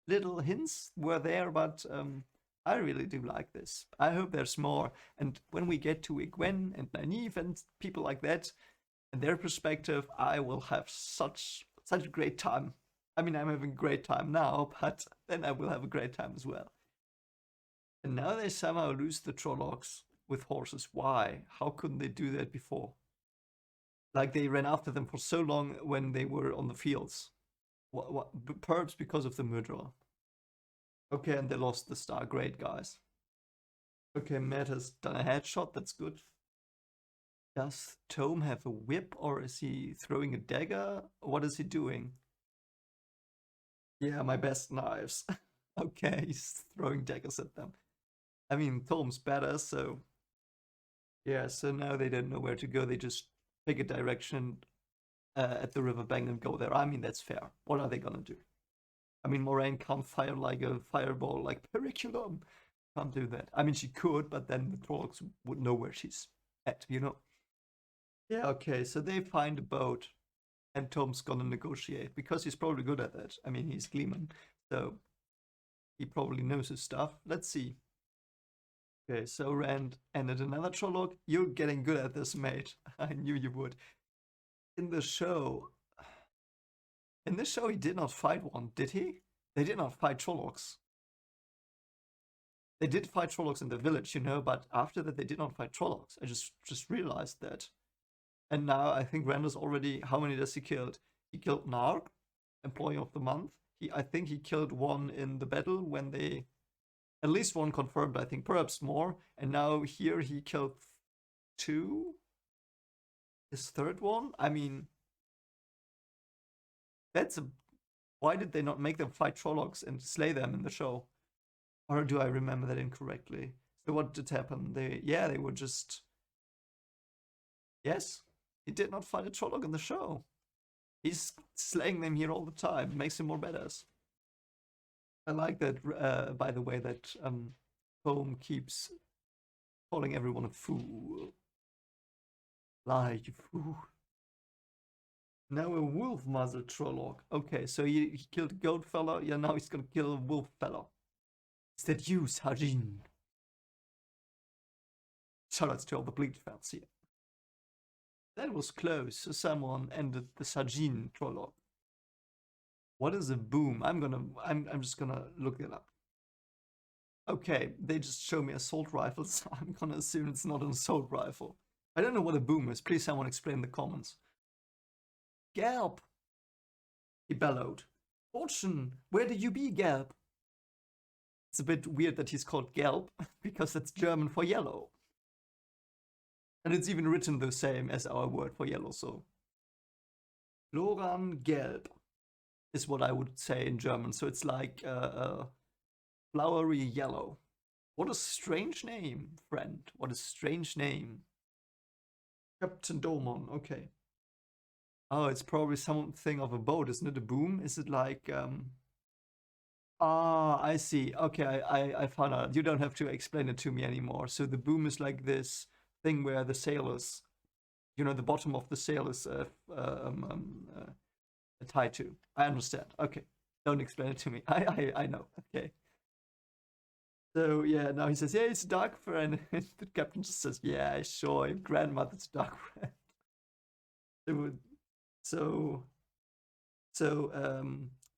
Little hints were there, but I really do like this. I hope there's more. And when we get to Egwene and Nynaeve and people like that, and their perspective, I will have such a great time. I mean, I'm having a great time now, but then I will have a great time as well. And now they somehow lose the Trollocs with horses. Why? How couldn't they do that before? Like they ran after them for so long when they were on the fields. Perhaps because of the murderer. Okay, and they lost the star. Great, guys. Okay, Matt has done a headshot. That's good. Does Tome have a whip, or is he throwing a dagger? What is he doing? Yeah, my best knives. Okay, he's throwing daggers at them. I mean, Tome's better, so... Yeah, so now they don't know where to go. They just pick a direction at the riverbank and go there. I mean, that's fair. What are they gonna do? I mean, Moraine can't fire like a fireball like Periculum. Can't do that. I mean, she could, but then the Trollocs would know where she's at, you know? Yeah, okay, so they find a boat, and Tom's gonna negotiate, because he's probably good at that. I mean, he's Gleeman, so he probably knows his stuff. Let's see. Okay, so Rand ended another Trolloc. You're getting good at this, mate. I knew you would. In the show, he did not fight one, did he? They did not fight Trollocs. They did fight Trollocs in the village, you know, but after that they did not fight Trollocs. I just realized that. And now I think Rand is already... How many does he killed? He killed Narg, Employee of the Month. I think he killed one in the battle when they... At least one confirmed, I think. Perhaps more. And now here he killed 2. His third one? I mean... That's a... Why did they not make them fight Trollocs and slay them in the show? Or do I remember that incorrectly? So what did happen? They were just... Yes, he did not fight a Trolloc in the show. He's slaying them here all the time. Makes him more badass. I like that, by the way, that Poem keeps calling everyone a fool. Lie, you fool. Now a wolf muzzle Trolloc. Okay, so he killed a goat fella. Yeah, now he's gonna kill a wolf fella. Is that you, Sajin? Shoutouts to all the Bleach fans here. That was close. So someone ended the Sajin Trolloc. What is a boom? I'm just gonna look it up. Okay, they just show me assault rifles. So I'm gonna assume it's not an assault rifle. I don't know what a boom is. Please someone explain in the comments. Gelb! He bellowed. Fortune, where did you be, Gelb? It's a bit weird that he's called Gelb, because that's German for yellow. And it's even written the same as our word for yellow, so... Loran Gelb is what I would say in German, so it's like flowery yellow. What a strange name, friend. What a strange name. Captain Domon, okay. Oh, it's probably something of a boat, isn't it? A boom? Is it like... Ah, I see. Okay, I found out. You don't have to explain it to me anymore. So the boom is like this thing where the sailors, you know, the bottom of the sail is tied to. I understand. Okay, don't explain it to me. I know. Okay. So yeah, now he says, yeah, it's dark friend. And the captain just says, yeah, sure, your grandmother's dark friend. So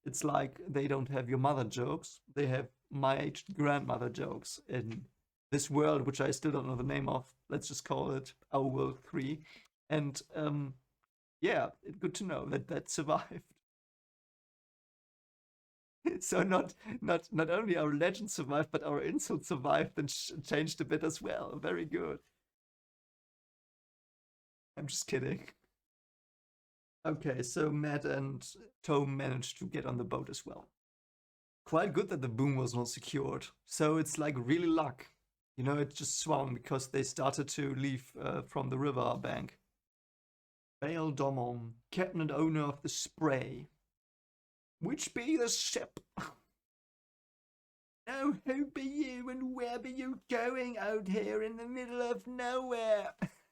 it's like they don't have your mother jokes. They have my aged grandmother jokes in this world, which I still don't know the name of. Let's just call it our world 3. And yeah, good to know that that survived. So not only our legend survived, but our insult survived and changed a bit as well. Very good. I'm just kidding. Okay, so Matt and Tome managed to get on the boat as well. Quite good that the boom was not secured. So it's like really luck. You know, it just swung because they started to leave from the river bank. Bale Domon, captain and owner of the Spray. Which be the ship? Oh, who be you and where be you going out here in the middle of nowhere?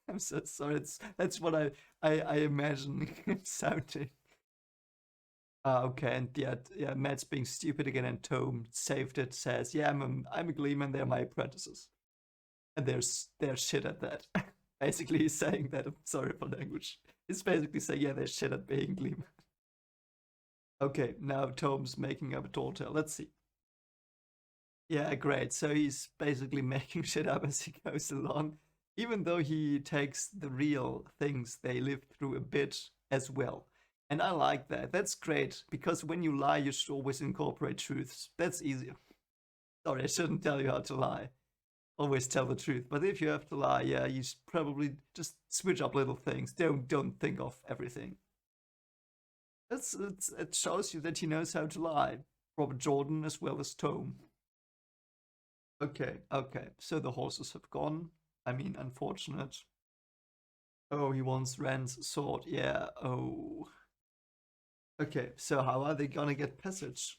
I'm so sorry. That's what I imagine him sounding. Okay, and yeah, Matt's being stupid again, and Tome saved it. Says, "Yeah, I'm a Gleeman. They're my apprentices," and they're shit at that. Basically, he's saying that. I'm sorry for language. He's basically saying, "Yeah, they're shit at being Gleeman." Okay, now Tome's making up a tall tale. Let's see. Yeah, great. So he's basically making shit up as he goes along, even though he takes the real things they lived through a bit as well. And I like that. That's great, because when you lie, you should always incorporate truths. That's easier. Sorry, I shouldn't tell you how to lie. Always tell the truth. But if you have to lie, yeah, you should probably just switch up little things. Don't think of everything. It shows you that he knows how to lie. Robert Jordan as well as Tome. Okay, okay. So the horses have gone. I mean, unfortunate. Oh, he wants Rand's sword. Yeah, oh. Okay, so how are they gonna get passage?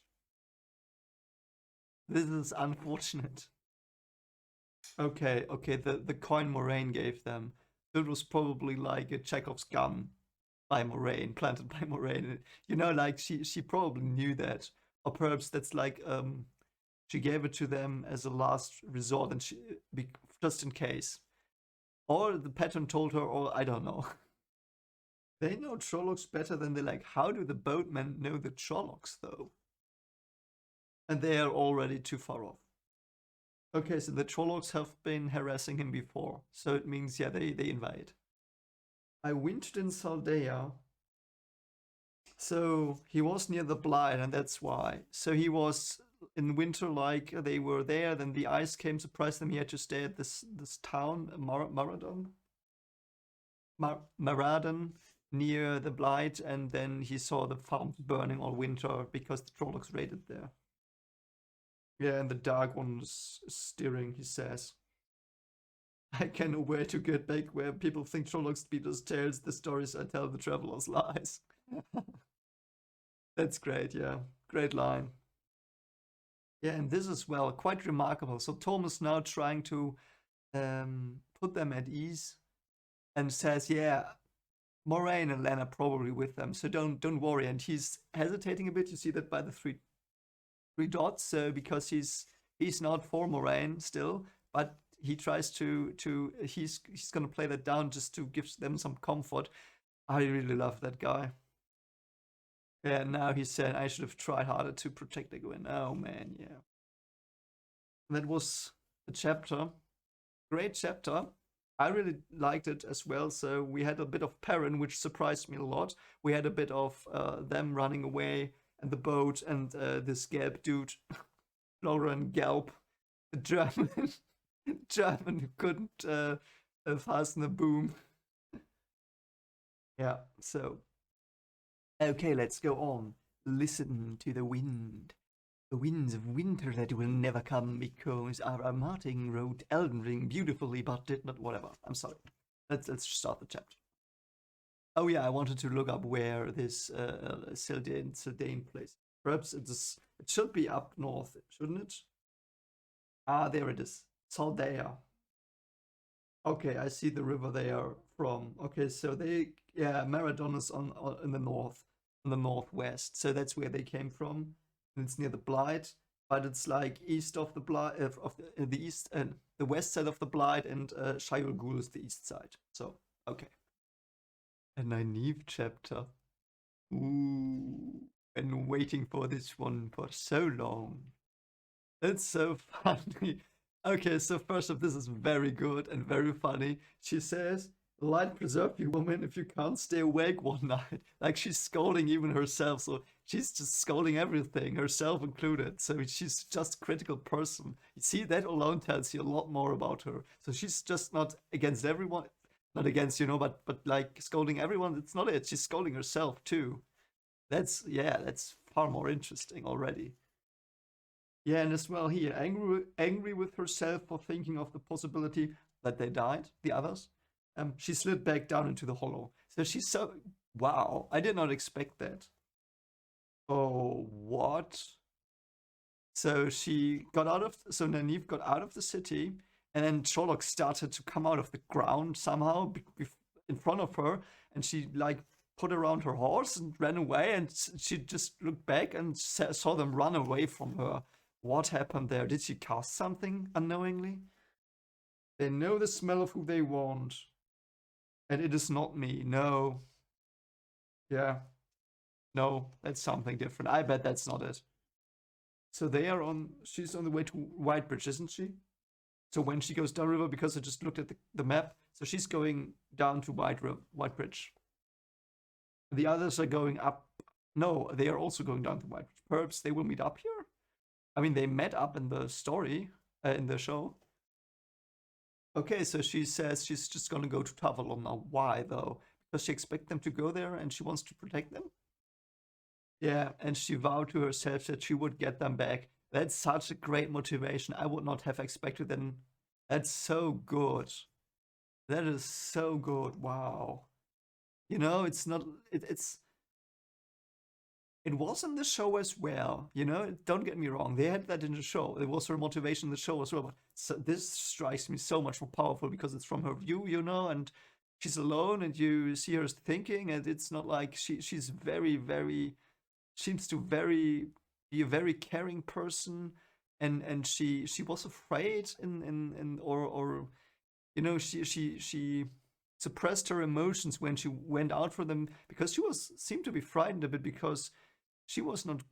This is unfortunate. Okay, okay, the coin Moraine gave them. It was probably like a Chekhov's gun by Moraine, planted by Moraine. You know, like she probably knew that. Or perhaps that's like she gave it to them as a last resort and just in case. Or the pattern told her, or I don't know. They know Trollocs better than they like. How do the boatmen know the Trollocs though? And they are already too far off. Okay, so the Trollocs have been harassing him before. So it means, yeah, they invade. I wintered in Saldea. So he was near the Blight, and that's why. So he was in winter, like they were there. Then the ice came, surprised them. He had to stay at this town, Maradan, near the Blight, and then he saw the farms burning all winter because the Trollocs raided there. Yeah, and the Dark One is steering, he says. I can know where to get back where people think Trollocs Peter's tales, the stories I tell the travelers lies. That's great, yeah. Great line. Yeah, and this as well, quite remarkable. So Tom is now trying to put them at ease and says, yeah, Moraine and Len are probably with them, so don't worry. And he's hesitating a bit. You see that by the three dots, so because he's not for Moraine still, but he tries to he's gonna play that down just to give them some comfort. I really love that guy. Yeah, now he's saying I should have tried harder to protect Egwene. Oh man, yeah. That was a chapter. Great chapter. I really liked it as well. So we had a bit of Perrin, which surprised me a lot. We had a bit of them running away and the boat and this Gelb dude, Lauren Gelb, the German, German who couldn't fasten the boom. Yeah, so. Okay, let's go on. Listen to the wind. The winds of winter that will never come because R.R. Martin wrote Elden Ring beautifully but did not whatever. I'm sorry. Let's start the chapter. Oh yeah, I wanted to look up where this Sildane place. Perhaps it should be up north, shouldn't it? Ah, there it is. Saldea. Okay, I see the river they are from. Okay, so Maradona's on in the north, in the northwest. So that's where they came from. And it's near the Blight, but it's like east of the Blight, of the east and the west side of the Blight, and Shayol Ghul is the east side. So okay. A Nynaeve chapter. Ooh, been waiting for this one for so long. It's so funny. Okay, so first off, this is very good and very funny. She says, Light preserve you, woman, if you can't stay awake one night. Like she's scolding even herself, so she's just scolding everything, herself included. So she's just a critical person. You see, that alone tells you a lot more about her. So she's just not against everyone, not against, but like scolding everyone. It's not it. She's scolding herself too. That's far more interesting already. Yeah, and as well here, angry with herself for thinking of the possibility that they died, the others. She slid back down into the hollow. So she's so wow, I did not expect that. Oh, what? So Nynaeve got out of the city, and then Sherlock started to come out of the ground somehow in front of her, and she like put around her horse and ran away, and she just looked back and saw them run away from her. What happened there? Did she cast something unknowingly? They know the smell of who they want, and it is not me. No. Yeah. No, that's something different. I bet that's not it. So she's on the way to Whitebridge, isn't she? So when she goes downriver, because I just looked at the map, so she's going down to Whitebridge. The others are going up. No, they are also going down to Whitebridge. Perhaps they will meet up here? I mean, they met up in the story, in the show. Okay, so she says she's just gonna go to Tavalon now. Why, though? Because she expects them to go there and she wants to protect them? Yeah, and she vowed to herself that she would get them back. That's such a great motivation. I would not have expected them. That's so good. That is so good. Wow. It's not. It was in the show as well. Don't get me wrong. They had that in the show. It was her motivation in the show as well. But this strikes me so much more powerful because it's from her view, and she's alone, and you see her thinking, and it's not like she's very, very seems to be a very caring person, and she was afraid in or she suppressed her emotions when she went out for them because she seemed to be frightened a bit because she was not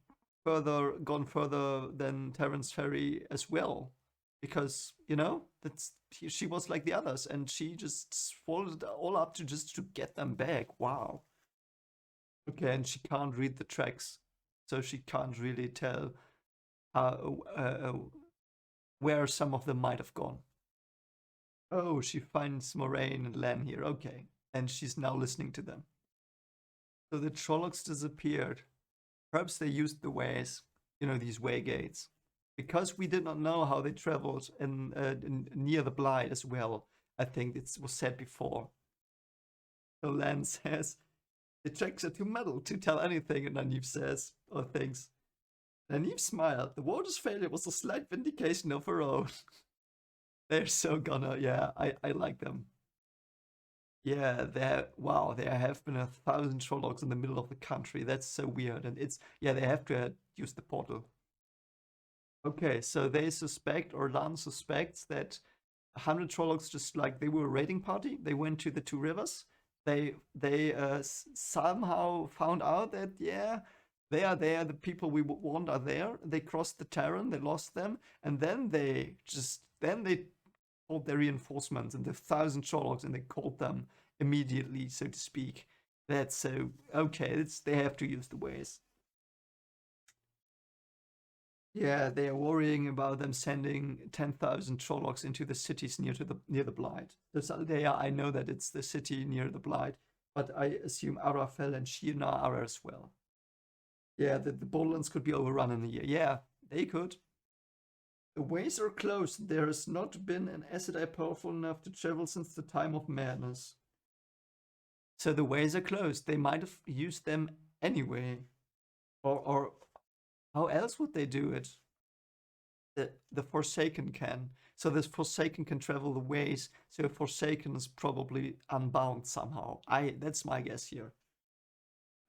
gone further than Terence Ferry as well, because that's she was like the others, and she just swallowed it all up to just to get them back. Wow. Okay, and she can't read the tracks, so she can't really tell where some of them might have gone. Oh, she finds Moraine and Len here. Okay, and she's now listening to them. So the Trollocs disappeared. Perhaps they used the ways, these way gates, because we did not know how they traveled in near the Blight as well. I think it was said before. So Len says, the tracks are too muddled to tell anything, and Nynaeve says, or thinks. Nynaeve smiled. The water's failure was a slight vindication of her own. They're so gonna, yeah, I like them. Yeah, there have been 1,000 Trollocs in the middle of the country. That's so weird. And they have to use the portal. Okay, so they suspect, or Lan suspects, that 100 Trollocs, just like they were a raiding party, they went to the two rivers. They somehow found out that, yeah, they are there, the people we want are there. They crossed the Terran, they lost them, and then they called their reinforcements and the 1,000 Trollocs, and they called them immediately, so to speak. That's so okay. They have to use the ways. Yeah, they are worrying about them sending 10,000 Trollocs into the cities near the Blight. I know that it's the city near the Blight, but I assume Arafel and Shirna are as well. Yeah, the Borderlands could be overrun in a year. Yeah, they could. The ways are closed. There has not been an Aes Sedai powerful enough to travel since the time of madness. So the ways are closed. They might have used them anyway. Or how else would they do it? The Forsaken can. So this Forsaken can travel the ways. So Forsaken is probably unbound somehow. That's my guess here.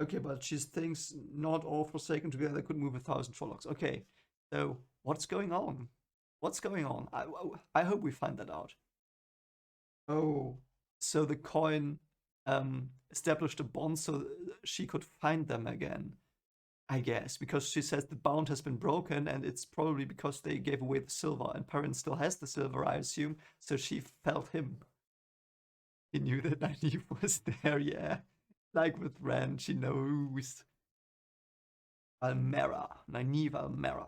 Okay, but she thinks not all Forsaken together could move 1,000 Trollocs. Okay, so what's going on? What's going on? I hope we find that out. Oh, so the coin established a bond so she could find them again. I guess, because she says the bond has been broken, and it's probably because they gave away the silver, and Perrin still has the silver, I assume, so she felt him. He knew that Nynaeve was there, yeah. Like with Ren, she knows. Almera. Nynaeve Almera.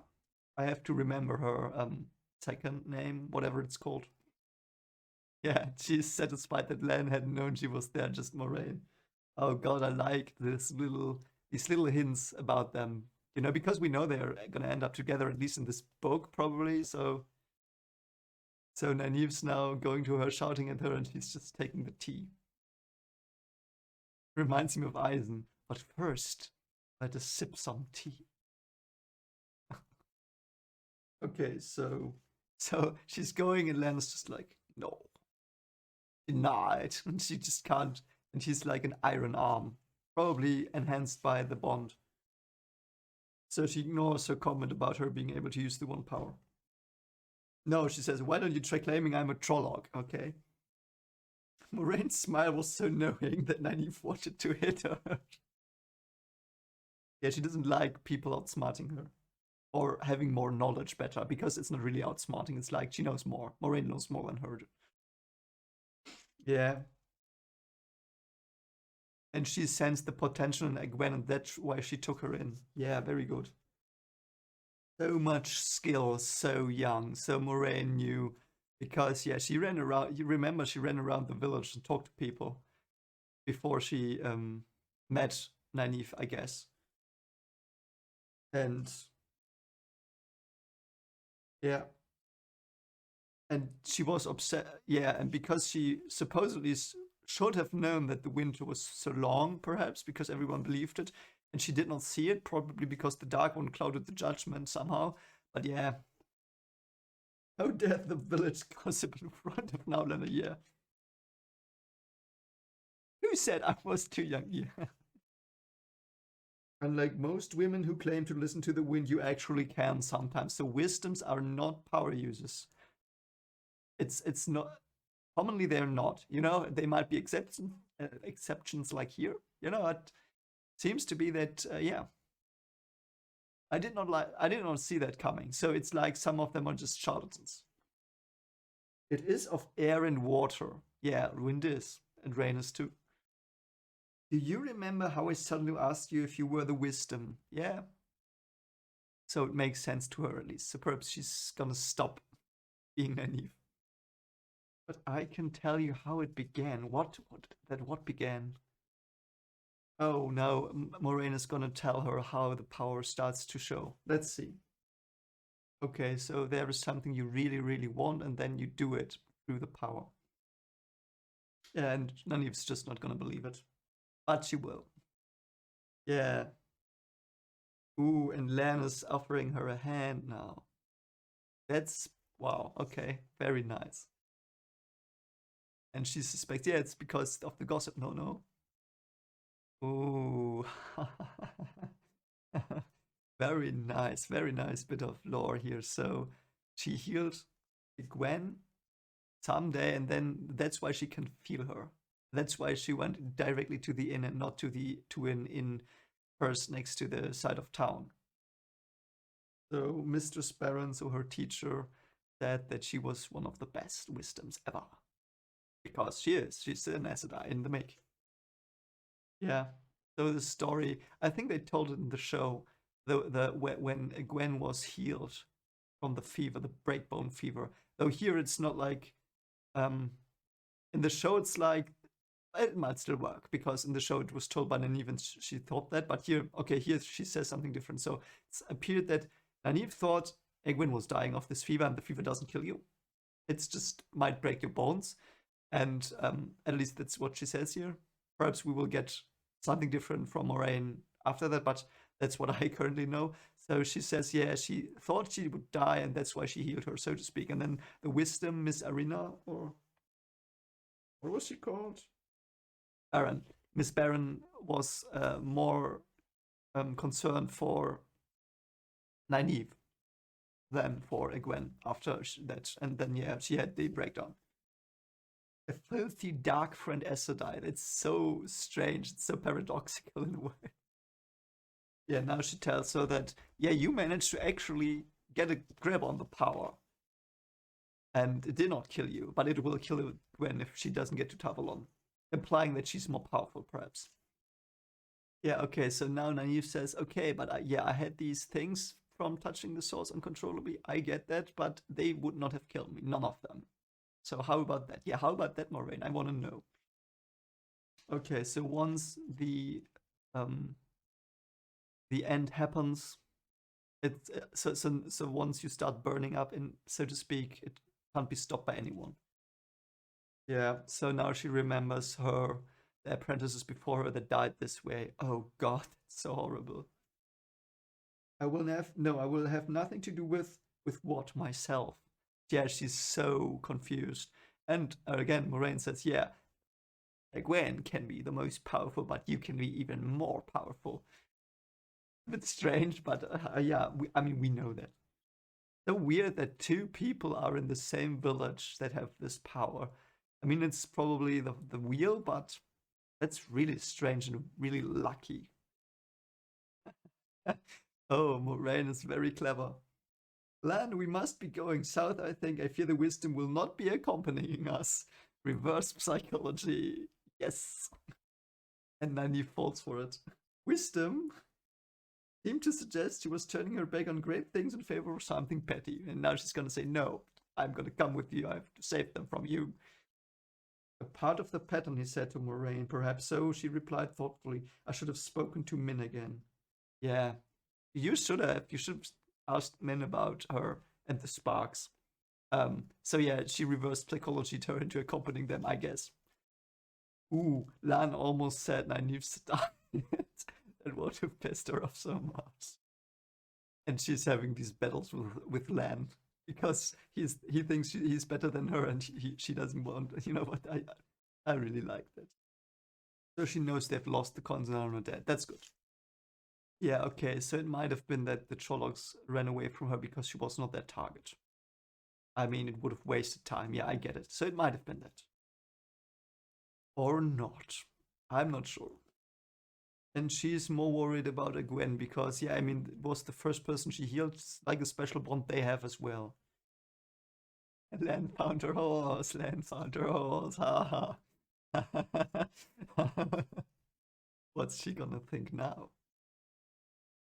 I have to remember her second name, whatever it's called. Yeah, she's satisfied that Lan hadn't known she was there, just Moraine. Oh god, I like these little hints about them. You know, because we know they're gonna end up together, at least in this book, probably. So Nynaeve's now going to her, shouting at her, and she's just taking the tea. Reminds me of Eisen. But first, let us sip some tea. Okay, so she's going, and Lan is just like, no, denied, and she just can't. And she's like an iron arm, probably enhanced by the bond. So she ignores her comment about her being able to use the one power. No, she says, why don't you try claiming I'm a Trolloc, okay? Moraine's smile was so knowing that Nynaeve wanted to hit her. Yeah, she doesn't like people outsmarting her. Or having more knowledge better, because it's not really outsmarting, it's like she knows more. Moraine knows more than her. Yeah. And she sensed the potential in Egwene, and that's why she took her in. Yeah, very good. So much skill, so young. So Moraine knew, because yeah, she ran around. You remember she ran around the village and talked to people before she met Nynaeve, I guess. And yeah, and she was upset. Yeah, and because she supposedly should have known that the winter was so long, perhaps because everyone believed it, and she did not see it, probably because the Dark One clouded the judgment somehow. But yeah, how dare the village gossip in front of Nowlan? Yeah. Who said I was too young? Yeah. Unlike most women who claim to listen to the wind, you actually can sometimes. So wisdoms are not power users. It's not commonly they're not. You know, they might be exceptions like here. You know, it seems to be that yeah. I did not see that coming. So it's like some of them are just charlatans. It is of air and water. Yeah, wind is, and rain is too. Do you remember how I suddenly asked you if you were the wisdom? Yeah. So it makes sense to her at least. So perhaps she's gonna stop being Nynaeve. But I can tell you how it began. What began? Oh no, Moraine is gonna tell her how the power starts to show. Let's see. Okay, so there is something you really, really want, and then you do it through the power. Yeah, and Nynaeve's just not gonna believe it. But she will. Yeah. Ooh, and Lan is offering her a hand now. That's, wow, okay, very nice. And she suspects, yeah, it's because of the gossip. No. Ooh. Very nice bit of lore here. So she healed Gwen someday, and then that's why she can feel her. That's why she went directly to the inn and not to an inn first next to the side of town. So Mistress Barron, so her teacher, said that she was one of the best wisdoms ever. Because she is. She's an Aes Sedai in the make. Yeah. So the story, I think they told it in the show, when Gwen was healed from the fever, the breakbone fever. Though here it's not like, in the show it's like, it might still work, because in the show it was told by Nynaeve and she thought that, but here, okay, here she says something different. So it's appeared that Nynaeve thought Egwene was dying of this fever, and the fever doesn't kill you. It's just might break your bones. And at least that's what she says here. Perhaps we will get something different from Moraine after that, but that's what I currently know. So she says, yeah, she thought she would die, and that's why she healed her, so to speak. And then the wisdom, Miss Arena, or what was she called? Baron. Miss Baron was more concerned for Nynaeve than for Egwene after that. And then, yeah, she had the breakdown. A filthy dark friend Aes Sedai. It's so strange. It's so paradoxical in a way. Yeah, now she tells her that, yeah, you managed to actually get a grip on the power. And it did not kill you, but it will kill Gwen if she doesn't get to Tavalon, implying that she's more powerful, perhaps. Yeah, okay, so now Nynaeve says, okay, but I had these things from touching the source uncontrollably. I get that, but they would not have killed me, none of them. So how about that? Yeah, how about that, Moraine? I want to know. Okay, so once um the end happens, it's so once you start burning up, in so to speak, it can't be stopped by anyone. Yeah, so now she remembers the apprentices before her that died this way. Oh God, that's so horrible. I will have nothing to do with what myself. Yeah, she's so confused. And again, Moraine says, yeah, Gwen can be the most powerful, but you can be even more powerful. A bit strange, but yeah, I mean, we know that. So weird that two people are in the same village that have this power. I mean, it's probably the wheel, but that's really strange and really lucky. Oh, Moraine is very clever. Lan, we must be going south, I think. I fear the wisdom will not be accompanying us. Reverse psychology. Yes. And Nynaeve falls for it. Wisdom seemed to suggest she was turning her back on great things in favor of something petty. And now she's gonna say, no, I'm gonna come with you. I have to save them from you. A part of the pattern, he said to Moraine. Perhaps so, she replied thoughtfully. I should have spoken to Min again. Yeah, you should have. You should have asked Min about her and the sparks. So yeah, she reversed psychology her into accompanying them, I guess. Ooh, Lan almost said Nynaeve's died. That would have pissed her off so much. And she's having these battles with Lan because he thinks he's better than her, and she doesn't want. You know what? I really like that. So she knows they've lost the cons and are not dead. That's good. Yeah, okay, so it might have been that the Trollocs ran away from her because she was not their target. I mean, it would have wasted time. Yeah, I get it. So it might have been that. Or not. I'm not sure. And she's more worried about Gwen because, yeah, I mean, it was the first person she healed, like a special bond they have as well. And Lan found her horse. Lan found her horse. Ha ha. What's she gonna think now?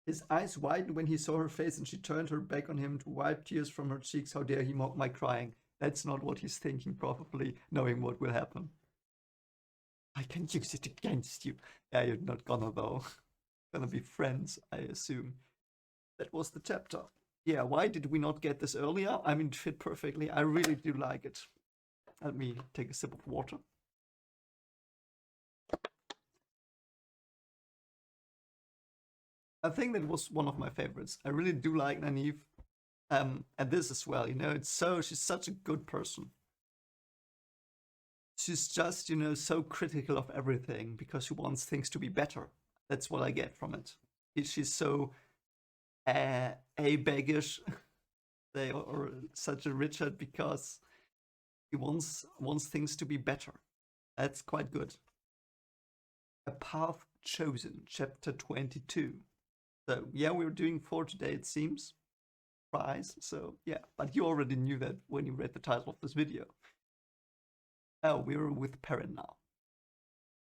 His eyes widened when he saw her face, and she turned her back on him to wipe tears from her cheeks. How dare he mock my crying? That's not what he's thinking, probably, knowing what will happen. I can use it against you. Yeah, you're not gonna, though. Gonna be friends, I assume. That was the chapter. Yeah, why did we not get this earlier? I mean, it fit perfectly. I really do like it. Let me take a sip of water. I think that was one of my favorites. I really do like Nynaeve. And this as well, you know, she's such a good person. She's just, you know, so critical of everything because she wants things to be better. That's what I get from it. She's so a-baggish, or such a Richard, because he wants things to be better. That's quite good. A Path Chosen, chapter 22. So yeah, we're doing 4 today, it seems. Prize. So yeah, but you already knew that when you read the title of this video. Oh, we're with Perrin now.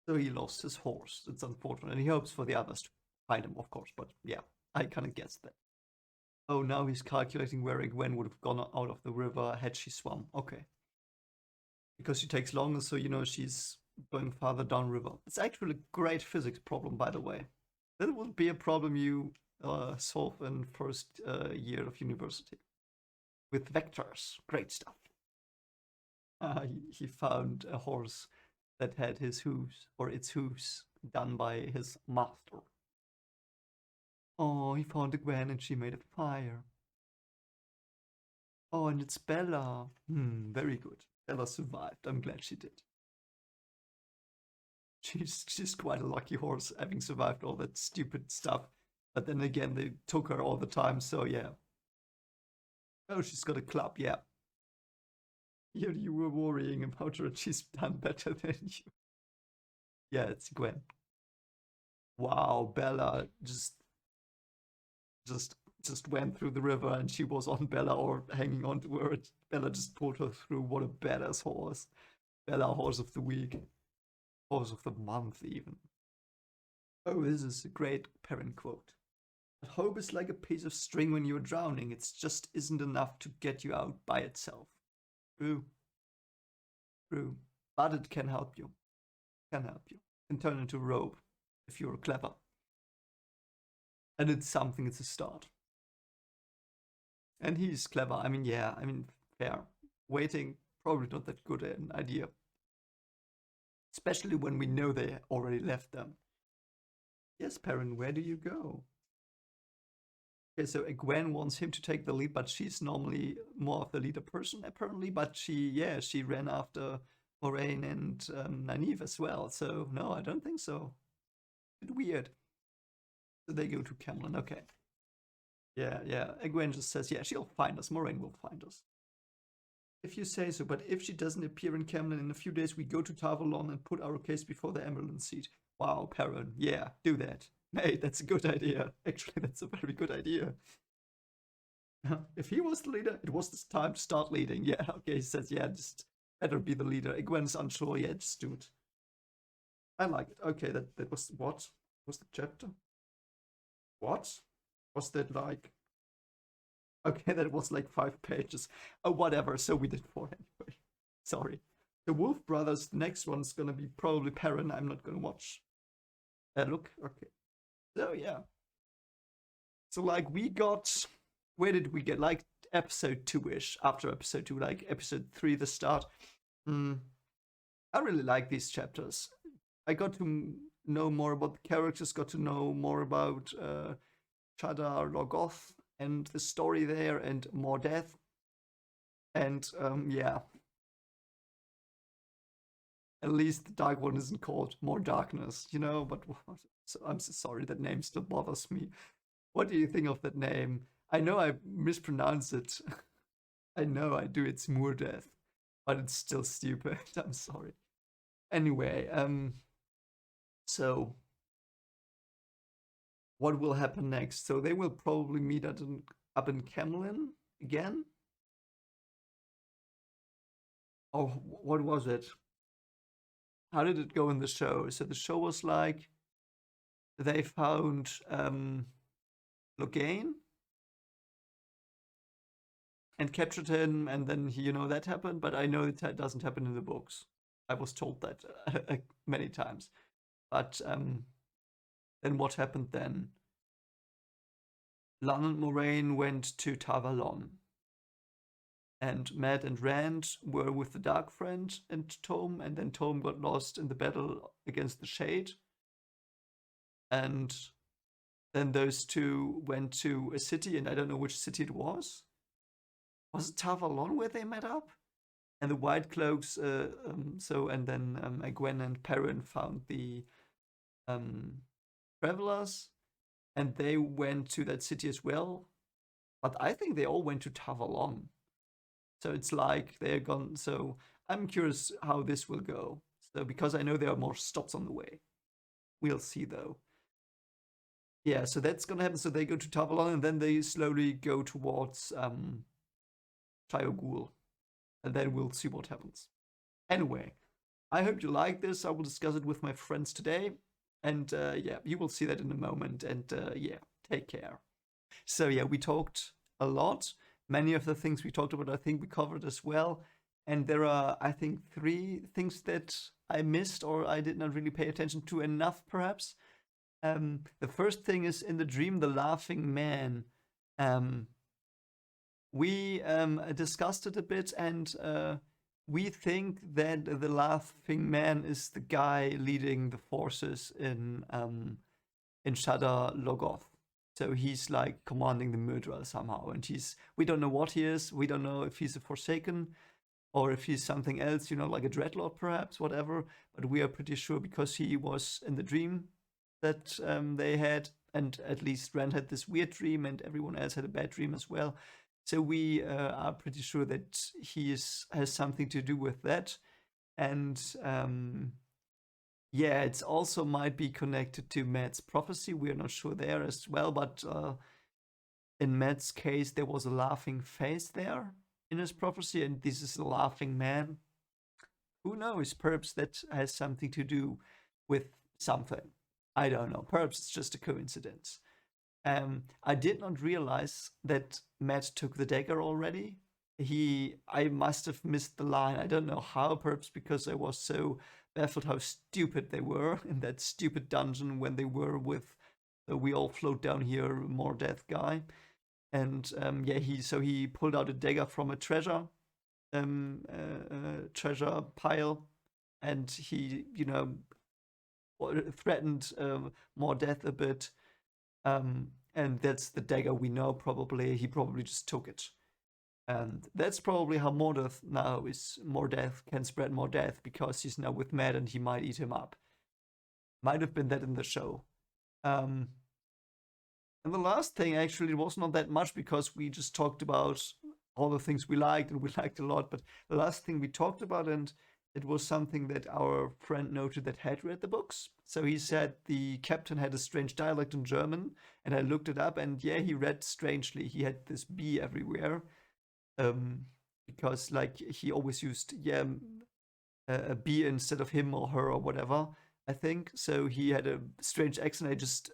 So he lost his horse. It's unfortunate. And he hopes for the others to find him, of course. But yeah, I kind of guessed that. Oh, now he's calculating where Gwen would have gone out of the river had she swum. Okay. Because she takes longer, so you know she's going farther downriver. It's actually a great physics problem, by the way. That would be a problem you solve in first year of university. With vectors. Great stuff. He found a horse that had his hooves, or its hooves, done by his master. Oh, he found a Gwen and she made a fire. Oh, and it's Bella. Very good. Bella survived. I'm glad she did. She's quite a lucky horse, having survived all that stupid stuff. But then again, they took her all the time, so yeah. Oh, she's got a club, yeah. You were worrying about her, and she's done better than you. Yeah, it's Gwen. Wow, Bella just just went through the river and she was on Bella or hanging on to her. Bella just pulled her through. What a badass horse. Bella, horse of the week. Horse of the month, even. Oh, this is a great Perrin quote. But hope is like a piece of string when you're drowning. It just isn't enough to get you out by itself. True. True. But it can help you. Can help you. Can turn into a rope if you're clever. And it's something, it's a start. And he's clever. I mean, yeah, I mean, fair. Waiting, probably not that good an idea. Especially when we know they already left them. Yes, Perrin, where do you go? Okay, so Egwene wants him to take the lead, but she's normally more of the leader person, apparently. But she ran after Moraine and Nynaeve as well. So, no, I don't think so. A bit weird. So they go to Camelin, okay. Yeah. Egwene just says, yeah, she'll find us. Moraine will find us. If you say so, but if she doesn't appear in Camelin in a few days, we go to Tarvalon and put our case before the Emerald Seat. Wow, Perrin, yeah, do that. Hey, that's a good idea. Actually, that's a very good idea. If he was the leader, it was this time to start leading. Yeah, okay, he says, yeah, just better be the leader. Egwene's unsure, yeah, just do it. I like it. Okay, that was what? Was the chapter? What? Was that like? Okay, that was like 5 pages. Oh, whatever, so we did 4 anyway. Sorry. The Wolf Brothers, the next one's gonna be probably Perrin. I'm not gonna watch. Look, okay. So, yeah. So, like, we got... Where did we get? Like, episode 2-ish. After episode 2, like, episode 3, the start. I really like these chapters. I got to know more about the characters, got to know more about SHADAR, LOGOTH, and the story there, and more death. And, yeah. At least the Dark One isn't called More Darkness, you know, but so I'm so sorry, that name still bothers me. What do you think of that name? I know I mispronounce it. I know I do, it's Moordeath, but it's still stupid. I'm sorry. Anyway, so what will happen next? So they will probably meet up in Camelin again? Oh, what was it? How did it go in the show? So the show was like they found Logain and captured him, and then that happened. But I know that doesn't happen in the books. I was told that many times. But then what happened then? Lan and Moraine went to Tarvalon. And Matt and Rand were with the Dark Friend and Tome, and then Tome got lost in the battle against the Shade. And then those two went to a city, and I don't know which city it was. Was it Tarvalon where they met up? And the White Cloaks, and then Egwene and Perrin found the Travelers, and they went to that city as well. But I think they all went to Tarvalon. So it's like they're gone. So I'm curious how this will go. So because I know there are more stops on the way. We'll see though. Yeah, so that's gonna happen. So they go to Tarvalon and then they slowly go towards Shire Ghul. And then we'll see what happens. Anyway, I hope you like this. I will discuss it with my friends today. And yeah, you will see that in a moment. And yeah, take care. So yeah, we talked a lot. Many of the things we talked about, I think we covered as well. And there are, I think, 3 things that I missed or I did not really pay attention to enough, perhaps. The first thing is in the dream, the laughing man. We discussed it a bit, and we think that the laughing man is the guy leading the forces in SHADAR LOGOTH. So he's like commanding the Myrddraal somehow, and we don't know what he is. We don't know if he's a Forsaken or if he's something else, like a Dreadlord perhaps, whatever. But we are pretty sure because he was in the dream that they had, and at least Rand had this weird dream, and everyone else had a bad dream as well. So we are pretty sure that he has something to do with that, and yeah, it's also might be connected to Matt's prophecy. We are not sure there as well, but in Matt's case, there was a laughing face there in his prophecy, and this is a laughing man. Who knows? Perhaps that has something to do with something. I don't know. Perhaps it's just a coincidence. I did not realize that Matt took the dagger already. I must have missed the line. I don't know how, perhaps because I was so baffled how stupid they were in that stupid dungeon when they were with the we all float down here, more death guy. And yeah, he pulled out a dagger from a treasure pile, and he, threatened more death a bit. And that's the dagger we know. Probably he probably just took it. And that's probably how Mordeth now is more death, can spread more death, because he's now with Matt and he might eat him up. Might have been that in the show. And the last thing, actually, it was not that much, because we just talked about all the things we liked, and we liked a lot. But the last thing we talked about, and it was something that our friend noted that had read the books. So he said the captain had a strange dialect in German, and I looked it up, and yeah, he read strangely. He had this B everywhere. Because like he always used a B instead of him or her or whatever, I think. So he had a strange accent. I just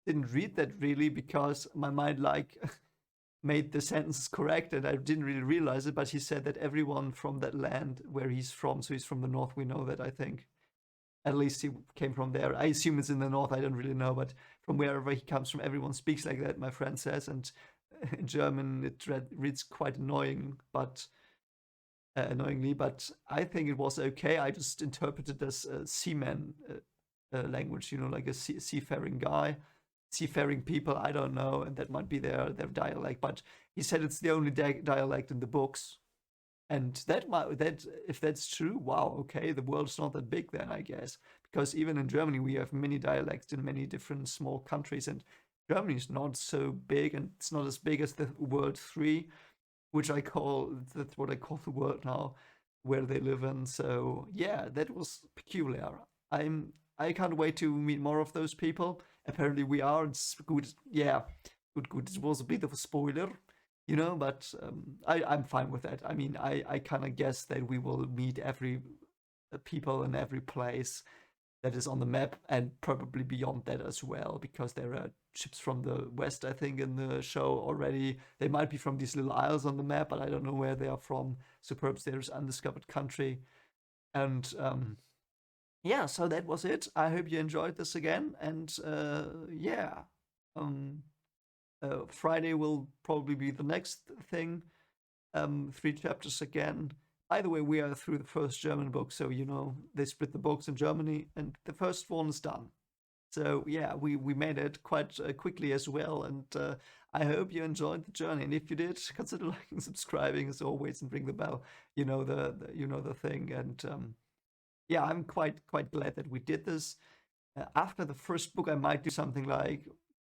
didn't read that really, because my mind like made the sentences correct, and I didn't really realize it. But he said that everyone from that land where he's from, so he's from the north, we know that, I think. At least he came from there. I assume it's in the north, I don't really know, but from wherever he comes from, everyone speaks like that, my friend says. And in German it reads quite annoyingly, but I think it was okay. I just interpreted as a seaman language, like a seafaring guy, seafaring people. I don't know, and that might be their dialect. But he said it's the only dialect in the books, and that if that's true, wow, okay, the world's not that big then, I guess, because even in Germany we have many dialects in many different small countries, and Germany is not so big, and it's not as big as the World 3, which that's what I call the world now, where they live in. So yeah, that was peculiar. I can't wait to meet more of those people. Apparently we are. It's good. Yeah, good. It was a bit of a spoiler, but I'm fine with that. I mean, I kind of guess that we will meet every people in every place that is on the map, and probably beyond that as well, because there are ships from the west, I think, in the show already. They might be from these little isles on the map, but I don't know where they are from. So perhaps there's undiscovered country. And yeah, so that was it. I hope you enjoyed this again. And yeah, Friday will probably be the next thing. 3 chapters again. By the way, we are through the first German book, so they split the books in Germany, and the first one is done. So yeah, we made it quite quickly as well, and I hope you enjoyed the journey. And if you did, consider liking and subscribing as always, and ring the bell. The thing. And yeah, I'm quite glad that we did this. After the first book, I might do something like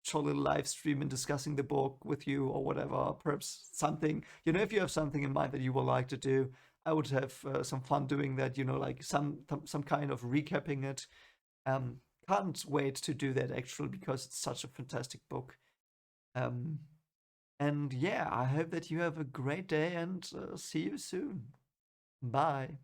short little live stream and discussing the book with you or whatever. Perhaps something, if you have something in mind that you would like to do, I would have some fun doing that, like some kind of recapping it. Can't wait to do that, actually, because it's such a fantastic book. And yeah, I hope that you have a great day, and see you soon. Bye.